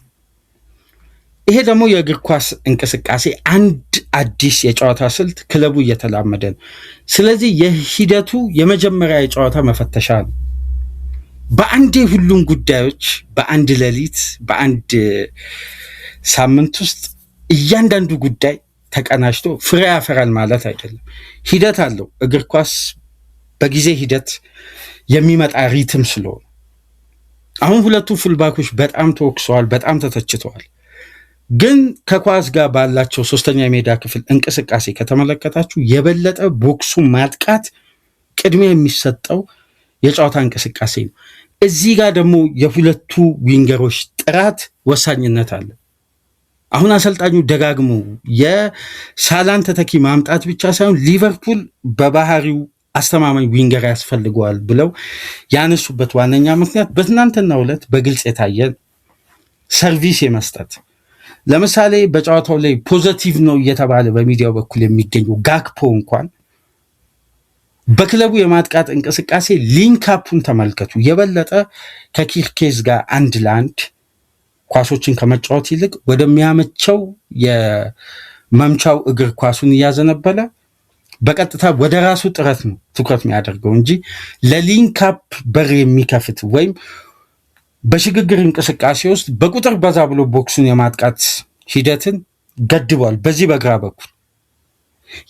ይሄ ደግሞ የእግር ኳስ እንቅስቃሴ አንድ አዲስ የጨዋታ ስልት ክለቡ እየተላመደ ነው። ስለዚህ የሂደቱ የመጀመሪያ የጨዋታ መፈተሻ ነው። በአንዴ ሁሉም ጉዳዮች በአንድ ሌሊት በአንድ ሳምንት ውስጥ እያንዳንዱ ጉዳይ ተቀናጅቶ ፍሬ ያፈራል ማለት አይደለም። ሂደት አለው። እግር ኳስ በጊዜ ሂደት የሚመጣ ሪትም ስለሆነ አሁን ሁለቱ ፉልባኮች በጣም ተወቅሰዋል፣ በጣም ተተችተዋል። ግን ከኳስ ጋር ባላቸው ሶስተኛ የሜዳ ክፍል እንቅስቃሴ ከተመለከታችሁ የበለጠ ቦክሱ ማጥቃት ቅድሚያ የሚሰጠው የጨዋታ እንቅስቃሴ ነው። እዚህ ጋር ደግሞ የሁለቱ ዊንገሮች ጥራት ወሳኝነት አለ። አሁን አሰልጣኙ ደጋግሞ የሳላን ተተኪ ማምጣት ብቻ ሳይሆን ሊቨርፑል በባህሪው አስተማማኝ ዊንገር ያስፈልገዋል ብለው ያነሱበት ዋነኛ ምክንያት በትናንትናው ዕለት በግልጽ የታየ ሰርቪስ የመስጠት፣ ለምሳሌ በጨዋታው ላይ ፖዘቲቭ ነው እየተባለ በሚዲያው በኩል የሚገኘው ጋክፖ እንኳን በክለቡ የማጥቃት እንቅስቃሴ ሊንካፑን ተመልከቱ። የበለጠ ከኪርኬዝ ጋር አንድ ለአንድ ኳሶችን ከመጫወት ይልቅ ወደሚያመቸው የመምቻው እግር ኳሱን እያዘነበለ በቀጥታ ወደ ራሱ ጥረት ነው ትኩረት የሚያደርገው እንጂ ለሊንካፕ በር የሚከፍት ወይም በሽግግር እንቅስቃሴ ውስጥ በቁጥር በዛ ብሎ ቦክሱን የማጥቃት ሂደትን ገድቧል። በዚህ በግራ በኩል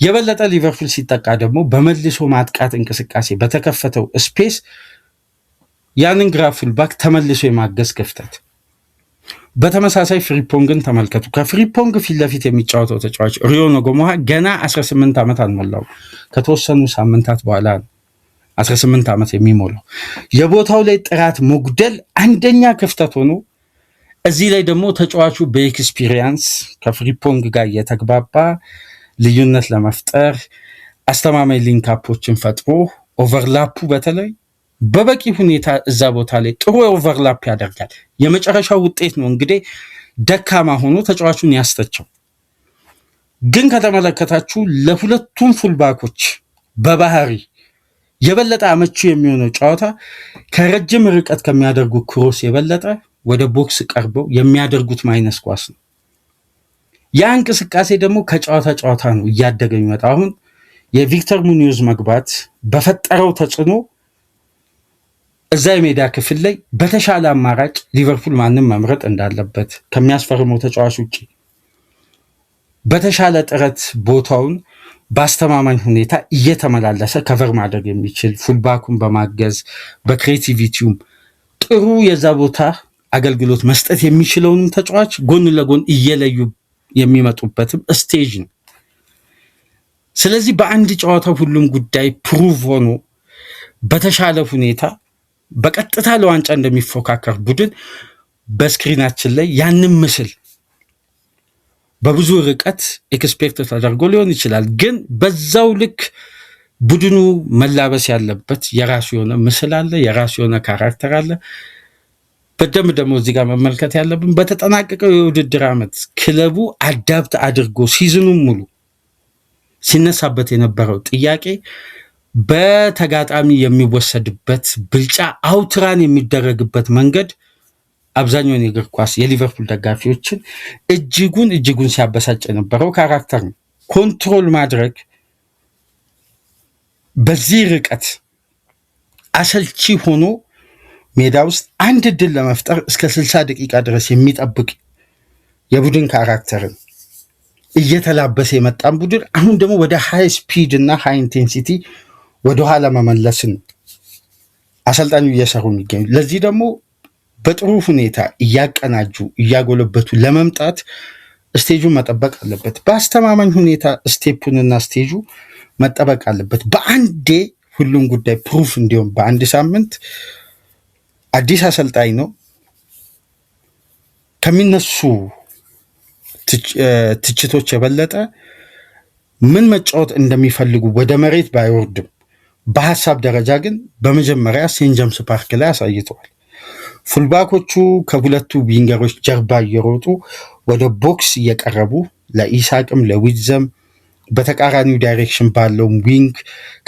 የበለጠ ሊቨርፑል ሲጠቃ ደግሞ በመልሶ ማጥቃት እንቅስቃሴ በተከፈተው ስፔስ ያንን ግራ ፉልባክ ተመልሶ የማገዝ ክፍተት። በተመሳሳይ ፍሪፖንግን ተመልከቱ። ከፍሪፖንግ ፊት ለፊት የሚጫወተው ተጫዋች ሪዮ ነጎሞሃ ገና 18 ዓመት አልሞላው። ከተወሰኑ ሳምንታት በኋላ 18 ዓመት የሚሞላው የቦታው ላይ ጥራት መጉደል አንደኛ ክፍተት ሆኖ እዚህ ላይ ደግሞ ተጫዋቹ በኤክስፒሪየንስ ከፍሪፖንግ ጋር እየተግባባ ልዩነት ለመፍጠር አስተማማኝ ሊንካፖችን ፈጥሮ ኦቨርላፑ በተለይ በበቂ ሁኔታ እዛ ቦታ ላይ ጥሩ ኦቨርላፕ ያደርጋል። የመጨረሻው ውጤት ነው እንግዲህ ደካማ ሆኖ ተጫዋቹን ያስተቸው። ግን ከተመለከታችሁ ለሁለቱም ፉልባኮች በባህሪ የበለጠ አመቺ የሚሆነው ጨዋታ ከረጅም ርቀት ከሚያደርጉ ክሮስ የበለጠ ወደ ቦክስ ቀርበው የሚያደርጉት ማይነስ ኳስ ነው። ያ እንቅስቃሴ ደግሞ ከጨዋታ ጨዋታ ነው እያደገ የሚመጣ። አሁን የቪክተር ሙኒዮዝ መግባት በፈጠረው ተጽዕኖ እዛ የሜዳ ክፍል ላይ በተሻለ አማራጭ ሊቨርፑል ማንም መምረጥ እንዳለበት ከሚያስፈርመው ተጫዋች ውጪ በተሻለ ጥረት ቦታውን በአስተማማኝ ሁኔታ እየተመላለሰ ከቨር ማድረግ የሚችል ፉልባኩን በማገዝ በክሬቲቪቲውም ጥሩ የዛ ቦታ አገልግሎት መስጠት የሚችለውንም ተጫዋች ጎን ለጎን እየለዩ የሚመጡበትም ስቴጅ ነው። ስለዚህ በአንድ ጨዋታ ሁሉም ጉዳይ ፕሩቭ ሆኖ በተሻለ ሁኔታ በቀጥታ ለዋንጫ እንደሚፎካከር ቡድን በስክሪናችን ላይ ያንን ምስል በብዙ ርቀት ኤክስፔክት ተደርጎ ሊሆን ይችላል። ግን በዛው ልክ ቡድኑ መላበስ ያለበት የራሱ የሆነ ምስል አለ፣ የራሱ የሆነ ካራክተር አለ። በደንብ ደግሞ እዚህ ጋር መመልከት ያለብን በተጠናቀቀው የውድድር ዓመት ክለቡ አዳፕት አድርጎ ሲዝኑን ሙሉ ሲነሳበት የነበረው ጥያቄ በተጋጣሚ የሚወሰድበት ብልጫ አውትራን የሚደረግበት መንገድ አብዛኛውን የእግር ኳስ የሊቨርፑል ደጋፊዎችን እጅጉን ሲያበሳጭ የነበረው ካራክተር ነው። ኮንትሮል ማድረግ በዚህ ርቀት አሰልቺ ሆኖ ሜዳ ውስጥ አንድ ድል ለመፍጠር እስከ 60 ደቂቃ ድረስ የሚጠብቅ የቡድን ካራክተርን እየተላበሰ የመጣን ቡድን አሁን ደግሞ ወደ ሃይ ስፒድ እና ሃይ ኢንቴንሲቲ ወደኋላ መመለስን አሰልጣኙ እየሰሩ የሚገኙ። ለዚህ ደግሞ በጥሩ ሁኔታ እያቀናጁ እያጎለበቱ ለመምጣት ስቴጁን መጠበቅ አለበት። በአስተማማኝ ሁኔታ ስቴፑንና ስቴጁ መጠበቅ አለበት። በአንዴ ሁሉም ጉዳይ ፕሩፍ እንዲሆን በአንድ ሳምንት አዲስ አሰልጣኝ ነው። ከሚነሱ ትችቶች የበለጠ ምን መጫወት እንደሚፈልጉ ወደ መሬት ባይወርድም በሀሳብ ደረጃ ግን በመጀመሪያ ሴንት ጀምስ ፓርክ ላይ አሳይተዋል። ፉልባኮቹ ከሁለቱ ዊንገሮች ጀርባ እየሮጡ ወደ ቦክስ እየቀረቡ ለኢሳቅም ለዊዝም በተቃራኒው ዳይሬክሽን ባለው ዊንግ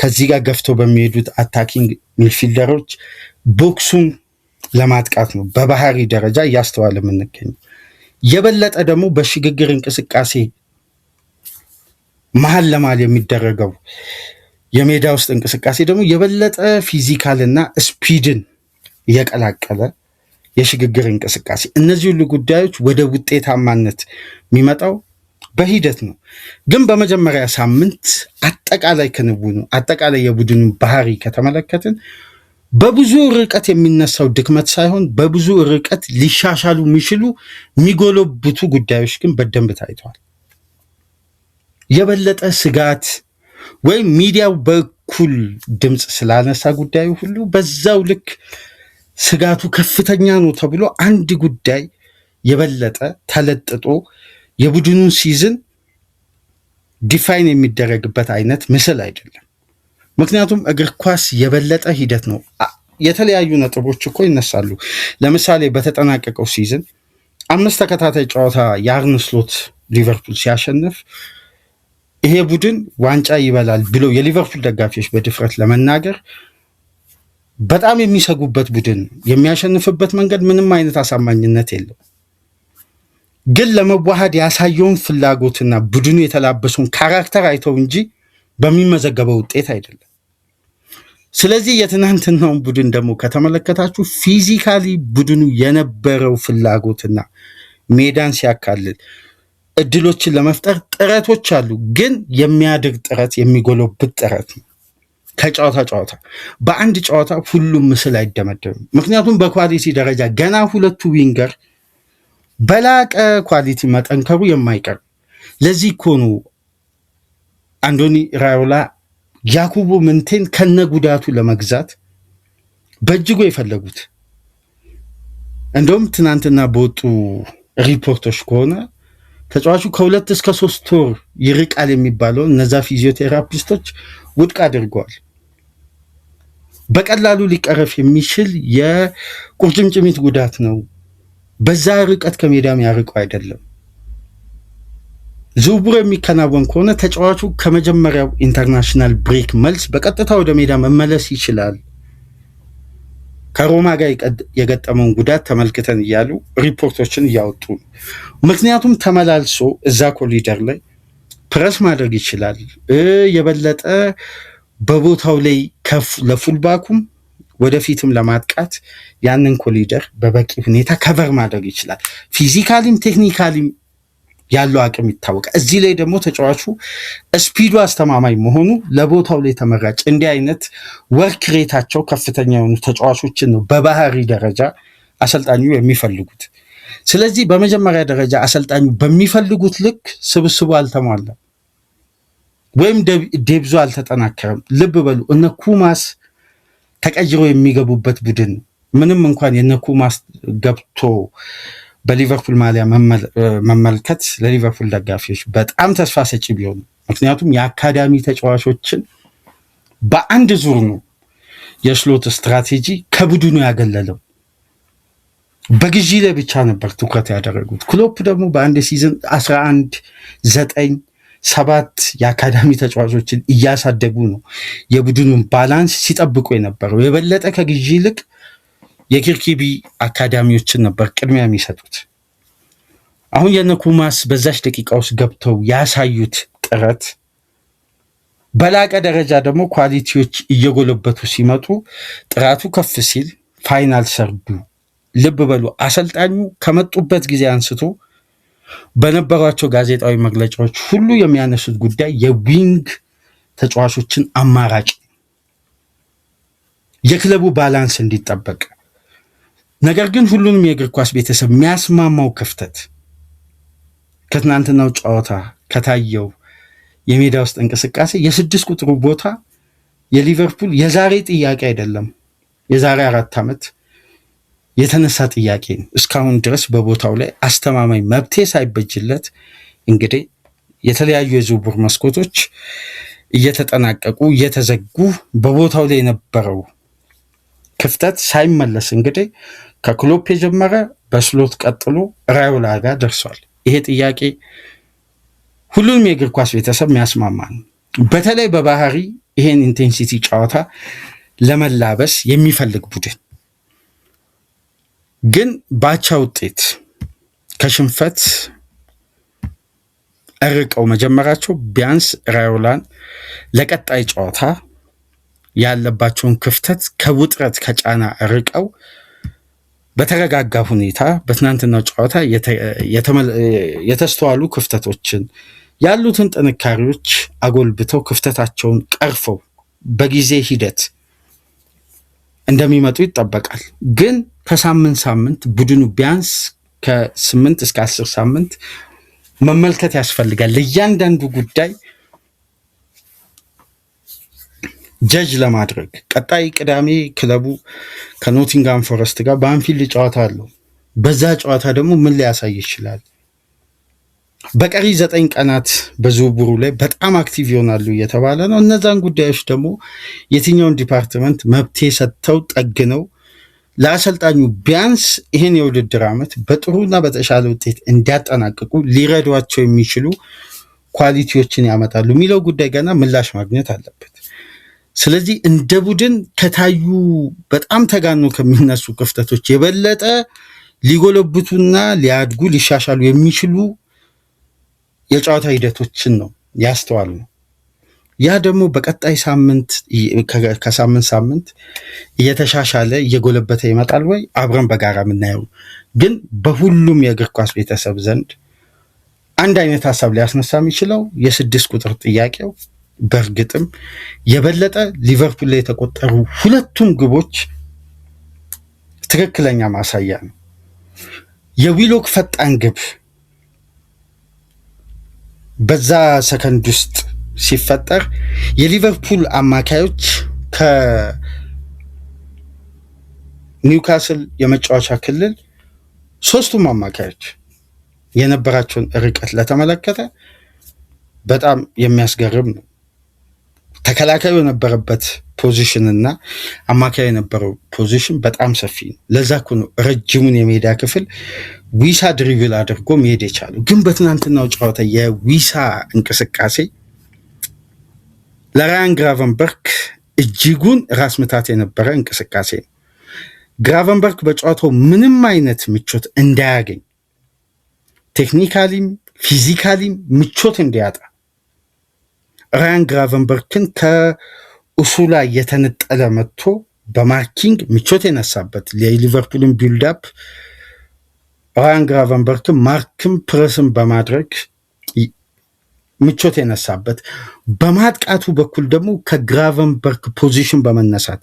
ከዚህ ጋር ገፍተው በሚሄዱት አታኪንግ ሚድፊልደሮች ቦክሱን ለማጥቃት ነው በባህሪ ደረጃ እያስተዋለ የምንገኘው። የበለጠ ደግሞ በሽግግር እንቅስቃሴ መሀል ለመሀል የሚደረገው የሜዳ ውስጥ እንቅስቃሴ ደግሞ የበለጠ ፊዚካልና ስፒድን እየቀላቀለ የሽግግር እንቅስቃሴ። እነዚህ ሁሉ ጉዳዮች ወደ ውጤታማነት የሚመጣው በሂደት ነው። ግን በመጀመሪያ ሳምንት አጠቃላይ ክንውኑ አጠቃላይ የቡድኑ ባህሪ ከተመለከትን በብዙ ርቀት የሚነሳው ድክመት ሳይሆን በብዙ ርቀት ሊሻሻሉ የሚችሉ የሚጎለብቱ ጉዳዮች ግን በደንብ ታይተዋል። የበለጠ ስጋት ወይም ሚዲያው በኩል ድምፅ ስላነሳ ጉዳዩ ሁሉ በዛው ልክ ስጋቱ ከፍተኛ ነው ተብሎ አንድ ጉዳይ የበለጠ ተለጥጦ የቡድኑን ሲዝን ዲፋይን የሚደረግበት አይነት ምስል አይደለም። ምክንያቱም እግር ኳስ የበለጠ ሂደት ነው። የተለያዩ ነጥቦች እኮ ይነሳሉ። ለምሳሌ በተጠናቀቀው ሲዝን 5 ተከታታይ ጨዋታ የአርነ ስሎት ሊቨርፑል ሲያሸንፍ ይሄ ቡድን ዋንጫ ይበላል ብለው የሊቨርፑል ደጋፊዎች በድፍረት ለመናገር በጣም የሚሰጉበት ቡድን የሚያሸንፍበት መንገድ ምንም አይነት አሳማኝነት የለው። ግን ለመዋሃድ ያሳየውን ፍላጎትና ቡድኑ የተላበሰውን ካራክተር አይተው እንጂ በሚመዘገበው ውጤት አይደለም። ስለዚህ የትናንትናውን ቡድን ደግሞ ከተመለከታችሁ ፊዚካሊ ቡድኑ የነበረው ፍላጎትና ሜዳን ሲያካልል እድሎችን ለመፍጠር ጥረቶች አሉ። ግን የሚያድግ ጥረት የሚጎለብት ጥረት ነው። ከጨዋታ ጨዋታ በአንድ ጨዋታ ሁሉም ምስል አይደመደምም። ምክንያቱም በኳሊቲ ደረጃ ገና ሁለቱ ዊንገር በላቀ ኳሊቲ መጠንከሩ የማይቀር። ለዚህ እኮ ነው አንዶኒ ራዮላ ያኩቡ ምንቴን ከነጉዳቱ ለመግዛት በእጅጉ የፈለጉት። እንደውም ትናንትና በወጡ ሪፖርቶች ከሆነ ተጫዋቹ ከ2 እስከ 3 ወር ይርቃል የሚባለው እነዛ ፊዚዮቴራፒስቶች ውድቅ አድርገዋል። በቀላሉ ሊቀረፍ የሚችል የቁርጭምጭሚት ጉዳት ነው። በዛ ርቀት ከሜዳም ያርቀው አይደለም። ዝውውር የሚከናወን ከሆነ ተጫዋቹ ከመጀመሪያው ኢንተርናሽናል ብሬክ መልስ በቀጥታ ወደ ሜዳ መመለስ ይችላል። ከሮማ ጋር የገጠመውን ጉዳት ተመልክተን እያሉ ሪፖርቶችን እያወጡ ነው። ምክንያቱም ተመላልሶ እዛ ኮሊደር ላይ ፕረስ ማድረግ ይችላል። የበለጠ በቦታው ላይ ለፉልባኩም ወደፊትም ለማጥቃት ያንን ኮሊደር በበቂ ሁኔታ ከቨር ማድረግ ይችላል። ፊዚካሊም ቴክኒካሊም ያለው አቅም ይታወቃል። እዚህ ላይ ደግሞ ተጫዋቹ ስፒዱ አስተማማኝ መሆኑ ለቦታው ላይ ተመራጭ፣ እንዲህ አይነት ወርክ ሬታቸው ከፍተኛ የሆኑ ተጫዋቾችን ነው በባህሪ ደረጃ አሰልጣኙ የሚፈልጉት። ስለዚህ በመጀመሪያ ደረጃ አሰልጣኙ በሚፈልጉት ልክ ስብስቡ አልተሟላም ወይም ዴብዞ አልተጠናከረም። ልብ በሉ እነ ኩማስ ተቀይሮ የሚገቡበት ቡድን ምንም እንኳን የነ ኩማስ ገብቶ በሊቨርፑል ማሊያ መመልከት ለሊቨርፑል ደጋፊዎች በጣም ተስፋ ሰጪ ቢሆኑ፣ ምክንያቱም የአካዳሚ ተጫዋቾችን በአንድ ዙር ነው የስሎት ስትራቴጂ ከቡድኑ ያገለለው። በግዢ ላይ ብቻ ነበር ትኩረት ያደረጉት። ክሎፕ ደግሞ በአንድ ሲዝን 11 9 7 የአካዳሚ ተጫዋቾችን እያሳደጉ ነው የቡድኑን ባላንስ ሲጠብቁ የነበረው። የበለጠ ከግዢ ይልቅ የኪርኪቢ አካዳሚዎችን ነበር ቅድሚያ የሚሰጡት። አሁን የነኩማስ በዛች ደቂቃ ውስጥ ገብተው ያሳዩት ጥረት በላቀ ደረጃ ደግሞ ኳሊቲዎች እየጎለበቱ ሲመጡ ጥራቱ ከፍ ሲል ፋይናል ሰርዱ። ልብ በሉ አሰልጣኙ ከመጡበት ጊዜ አንስቶ በነበሯቸው ጋዜጣዊ መግለጫዎች ሁሉ የሚያነሱት ጉዳይ የዊንግ ተጫዋቾችን አማራጭ፣ የክለቡ ባላንስ እንዲጠበቅ። ነገር ግን ሁሉንም የእግር ኳስ ቤተሰብ የሚያስማማው ክፍተት ከትናንትናው ጨዋታ ከታየው የሜዳ ውስጥ እንቅስቃሴ የ6 ቁጥሩ ቦታ የሊቨርፑል የዛሬ ጥያቄ አይደለም፣ የዛሬ 4 ዓመት የተነሳ ጥያቄ ነው። እስካሁን ድረስ በቦታው ላይ አስተማማኝ መብቴ ሳይበጅለት እንግዲህ የተለያዩ የዝውውር መስኮቶች እየተጠናቀቁ እየተዘጉ በቦታው ላይ የነበረው ክፍተት ሳይመለስ እንግዲህ ከክሎፕ የጀመረ በስሎት ቀጥሎ ራዮላ ጋር ደርሷል። ይሄ ጥያቄ ሁሉንም የእግር ኳስ ቤተሰብ የሚያስማማ ነው። በተለይ በባህሪ ይሄን ኢንቴንሲቲ ጨዋታ ለመላበስ የሚፈልግ ቡድን ግን ባቻ ውጤት ከሽንፈት እርቀው መጀመራቸው ቢያንስ ራዮላን ለቀጣይ ጨዋታ ያለባቸውን ክፍተት ከውጥረት ከጫና እርቀው በተረጋጋ ሁኔታ በትናንትናው ጨዋታ የተስተዋሉ ክፍተቶችን ያሉትን ጥንካሬዎች አጎልብተው ክፍተታቸውን ቀርፈው በጊዜ ሂደት እንደሚመጡ ይጠበቃል። ግን ከሳምንት ሳምንት ቡድኑ ቢያንስ ከ8 እስከ 10 ሳምንት መመልከት ያስፈልጋል። ለእያንዳንዱ ጉዳይ ጀጅ ለማድረግ ቀጣይ ቅዳሜ ክለቡ ከኖቲንጋም ፎረስት ጋር በአንፊልድ ጨዋታ አለው። በዛ ጨዋታ ደግሞ ምን ሊያሳይ ይችላል? በቀሪ 9 ቀናት በዝውውሩ ላይ በጣም አክቲቭ ይሆናሉ እየተባለ ነው። እነዛን ጉዳዮች ደግሞ የትኛውን ዲፓርትመንት መብቴ ሰጥተው ጠግነው ለአሰልጣኙ ቢያንስ ይህን የውድድር ዓመት በጥሩና በተሻለ ውጤት እንዲያጠናቅቁ ሊረዷቸው የሚችሉ ኳሊቲዎችን ያመጣሉ የሚለው ጉዳይ ገና ምላሽ ማግኘት አለበት። ስለዚህ እንደ ቡድን ከታዩ በጣም ተጋኖ ከሚነሱ ክፍተቶች የበለጠ ሊጎለብቱና ሊያድጉ ሊሻሻሉ የሚችሉ የጨዋታ ሂደቶችን ነው ያስተዋል ነው። ያ ደግሞ በቀጣይ ሳምንት ከሳምንት ሳምንት እየተሻሻለ እየጎለበተ ይመጣል ወይ አብረን በጋራ የምናየው። ግን በሁሉም የእግር ኳስ ቤተሰብ ዘንድ አንድ አይነት ሀሳብ ሊያስነሳ የሚችለው የ6 ቁጥር ጥያቄው በእርግጥም የበለጠ ሊቨርፑል ላይ የተቆጠሩ ሁለቱም ግቦች ትክክለኛ ማሳያ ነው። የዊሎክ ፈጣን ግብ በዛ ሰከንድ ውስጥ ሲፈጠር የሊቨርፑል አማካዮች ከኒውካስል የመጫወቻ ክልል ሶስቱም አማካዮች የነበራቸውን ርቀት ለተመለከተ በጣም የሚያስገርም ነው። ተከላካዩ የነበረበት ፖዚሽን እና አማካይ የነበረው ፖዚሽን በጣም ሰፊ ነው። ለዛ እኮ ነው ረጅሙን የሜዳ ክፍል ዊሳ ድሪብል አድርጎ መሄድ የቻለው። ግን በትናንትናው ጨዋታ የዊሳ እንቅስቃሴ ለራያን ግራቨንበርክ እጅጉን ራስ ምታት የነበረ እንቅስቃሴ ነው። ግራቨንበርክ በጨዋታው ምንም አይነት ምቾት እንዳያገኝ ቴክኒካሊም ፊዚካሊም ምቾት እንዲያጣ ራያን ግራቨንበርክን ከኡሱላ የተነጠለ መጥቶ በማርኪንግ ምቾት የነሳበት የሊቨርፑልን ቢልዳፕ ራያን ግራቨንበርክን ማርክም ፕረስን በማድረግ ምቾት የነሳበት በማጥቃቱ በኩል ደግሞ ከግራቨንበርክ ፖዚሽን በመነሳት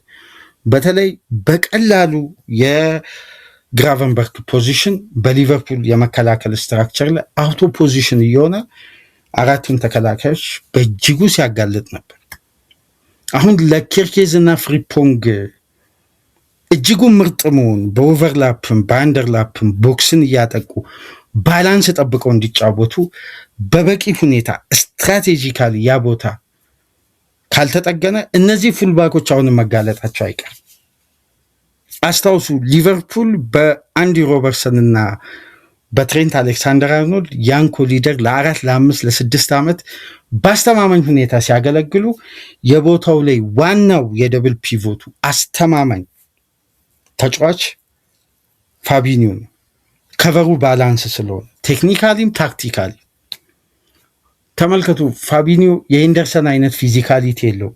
በተለይ በቀላሉ የግራቨንበርክ ፖዚሽን በሊቨርፑል የመከላከል ስትራክቸር ላይ አውቶ ፖዚሽን እየሆነ አራቱን ተከላካዮች በእጅጉ ሲያጋልጥ ነበር። አሁን ለኬርኬዝ እና ፍሪፖንግ እጅጉን ምርጥ መሆን በኦቨርላፕም በአንደርላፕም ቦክስን እያጠቁ ባላንስ ጠብቀው እንዲጫወቱ በበቂ ሁኔታ ስትራቴጂካሊ ያ ቦታ ካልተጠገነ እነዚህ ፉልባኮች አሁንም መጋለጣቸው አይቀር። አስታውሱ ሊቨርፑል በአንዲ ሮበርትሰን እና በትሬንት አሌክሳንደር አርኖልድ ያን ኮሊደር ለ4 ለ5 ለ6 ዓመት በአስተማማኝ ሁኔታ ሲያገለግሉ የቦታው ላይ ዋናው የደብል ፒቮቱ አስተማማኝ ተጫዋች ፋቢኒዮ ነው። ከቨሩ ባላንስ ስለሆነ ቴክኒካሊም ታክቲካሊ ተመልከቱ። ፋቢኒዮ የሄንደርሰን አይነት ፊዚካሊቲ የለው፣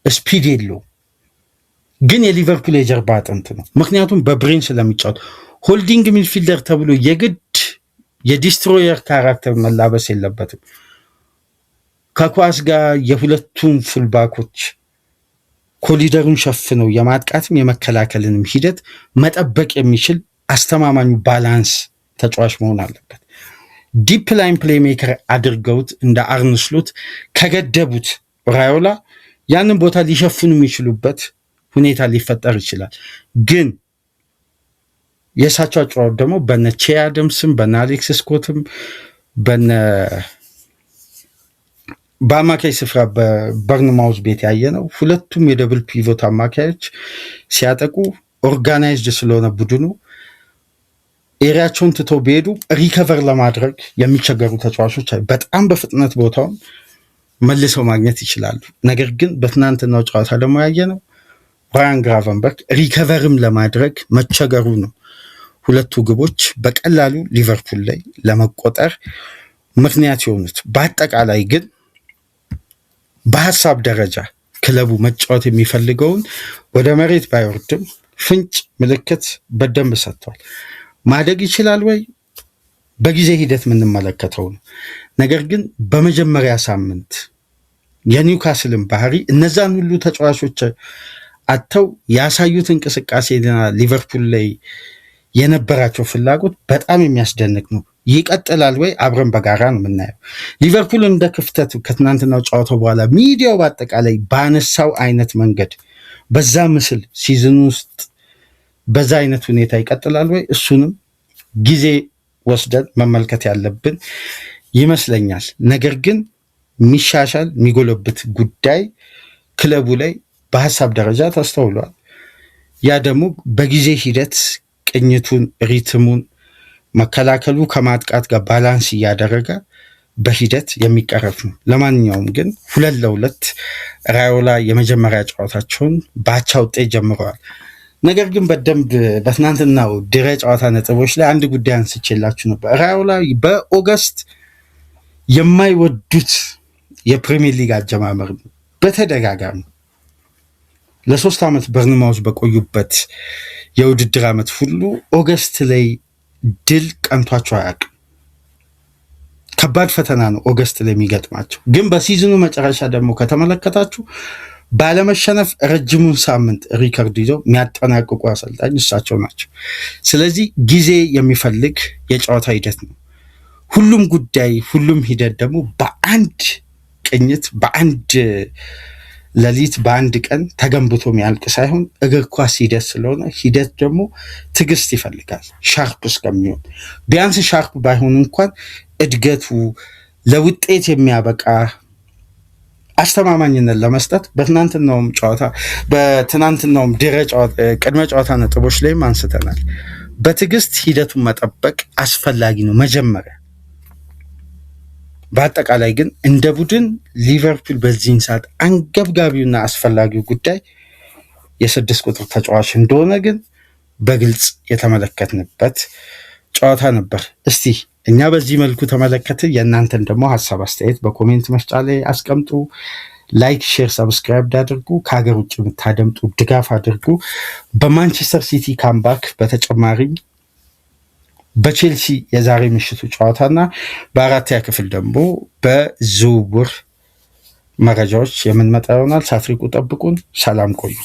ስፒድ የለው፣ ግን የሊቨርፑል የጀርባ አጥንት ነው። ምክንያቱም በብሬን ስለሚጫወት ሆልዲንግ ሚድፊልደር ተብሎ የግድ የዲስትሮየር ካራክተር መላበስ የለበትም። ከኳስ ጋር የሁለቱም ፉልባኮች ኮሊደሩን ሸፍነው የማጥቃትም የመከላከልንም ሂደት መጠበቅ የሚችል አስተማማኙ ባላንስ ተጫዋች መሆን አለበት። ዲፕ ላይን ፕሌይሜከር አድርገውት እንደ አርነ ስሎት ከገደቡት ራዮላ ያንን ቦታ ሊሸፍኑ የሚችሉበት ሁኔታ ሊፈጠር ይችላል። ግን የእሳቸው አጨዋወት ደግሞ በነ ቼ አደምስም በነ አሌክስ ስኮትም በአማካይ ስፍራ በበርንማውዝ ቤት ያየ ነው። ሁለቱም የደብል ፒቮት አማካዮች ሲያጠቁ ኦርጋናይዝድ ስለሆነ ቡድኑ ኤሪያቸውን ትተው ቢሄዱ ሪከቨር ለማድረግ የሚቸገሩ ተጫዋቾች በጣም በፍጥነት ቦታውን መልሰው ማግኘት ይችላሉ። ነገር ግን በትናንትናው ጨዋታ ደግሞ ያየ ነው ራያን ግራቨንበርክ ሪከቨርም ለማድረግ መቸገሩ ነው ሁለቱ ግቦች በቀላሉ ሊቨርፑል ላይ ለመቆጠር ምክንያት የሆኑት። በአጠቃላይ ግን በሀሳብ ደረጃ ክለቡ መጫወት የሚፈልገውን ወደ መሬት ባይወርድም ፍንጭ ምልክት በደንብ ሰጥቷል። ማደግ ይችላል ወይ? በጊዜ ሂደት የምንመለከተው ነው። ነገር ግን በመጀመሪያ ሳምንት የኒውካስልን ባህሪ እነዛን ሁሉ ተጫዋቾች አጥተው ያሳዩት እንቅስቃሴና ሊቨርፑል ላይ የነበራቸው ፍላጎት በጣም የሚያስደንቅ ነው። ይቀጥላል ወይ? አብረን በጋራ ነው የምናየው። ሊቨርፑል እንደ ክፍተት ከትናንትናው ጨዋታው በኋላ ሚዲያው በአጠቃላይ ባነሳው አይነት መንገድ በዛ ምስል ሲዝን ውስጥ በዛ አይነት ሁኔታ ይቀጥላል ወይ? እሱንም ጊዜ ወስደን መመልከት ያለብን ይመስለኛል። ነገር ግን የሚሻሻል የሚጎለብት ጉዳይ ክለቡ ላይ በሀሳብ ደረጃ ተስተውሏል። ያ ደግሞ በጊዜ ሂደት ቅኝቱን፣ ሪትሙን፣ መከላከሉ ከማጥቃት ጋር ባላንስ እያደረገ በሂደት የሚቀረፍ ነው። ለማንኛውም ግን 2-2 ራዮላ የመጀመሪያ ጨዋታቸውን በአቻ ውጤት ጀምረዋል። ነገር ግን በደንብ በትናንትናው ድረ ጨዋታ ነጥቦች ላይ አንድ ጉዳይ አንስቼላችሁ ነበር። ራዮላ በኦገስት የማይወዱት የፕሪሚየር ሊግ አጀማመር ነው። በተደጋጋሚ ለ3 ዓመት በርንማውዝ በቆዩበት የውድድር ዓመት ሁሉ ኦገስት ላይ ድል ቀንቷቸው አያውቅም። ከባድ ፈተና ነው ኦገስት ላይ የሚገጥማቸው። ግን በሲዝኑ መጨረሻ ደግሞ ከተመለከታችሁ ባለመሸነፍ ረጅሙን ሳምንት ሪከርድ ይዘው የሚያጠናቅቁ አሰልጣኝ እሳቸው ናቸው። ስለዚህ ጊዜ የሚፈልግ የጨዋታ ሂደት ነው። ሁሉም ጉዳይ ሁሉም ሂደት ደግሞ በአንድ ቅኝት በአንድ ሌሊት በአንድ ቀን ተገንብቶ የሚያልቅ ሳይሆን እግር ኳስ ሂደት ስለሆነ ሂደት ደግሞ ትዕግስት ይፈልጋል። ሻርፕ እስከሚሆን ቢያንስ ሻርፕ ባይሆን እንኳን እድገቱ ለውጤት የሚያበቃ አስተማማኝነት ለመስጠት በትናንትናውም ቅድመ ጨዋታ ነጥቦች ላይም አንስተናል። በትዕግስት ሂደቱን መጠበቅ አስፈላጊ ነው መጀመሪያ። በአጠቃላይ ግን እንደ ቡድን ሊቨርፑል በዚህን ሰዓት አንገብጋቢውና አስፈላጊው ጉዳይ የ6 ቁጥር ተጫዋች እንደሆነ ግን በግልጽ የተመለከትንበት ጨዋታ ነበር። እስቲ እኛ በዚህ መልኩ ተመለከትን። የእናንተን ደግሞ ሀሳብ አስተያየት በኮሜንት መስጫ ላይ አስቀምጡ። ላይክ፣ ሼር፣ ሰብስክራይብ አድርጉ። ከሀገር ውጭ የምታደምጡ ድጋፍ አድርጉ። በማንቸስተር ሲቲ ካምባክ በተጨማሪም በቼልሲ የዛሬ ምሽቱ ጨዋታና በአራተኛ ክፍል ደግሞ በዝውውር መረጃዎች የምንመጣ ይሆናል። ሳትሪቁ ጠብቁን። ሰላም ቆዩ።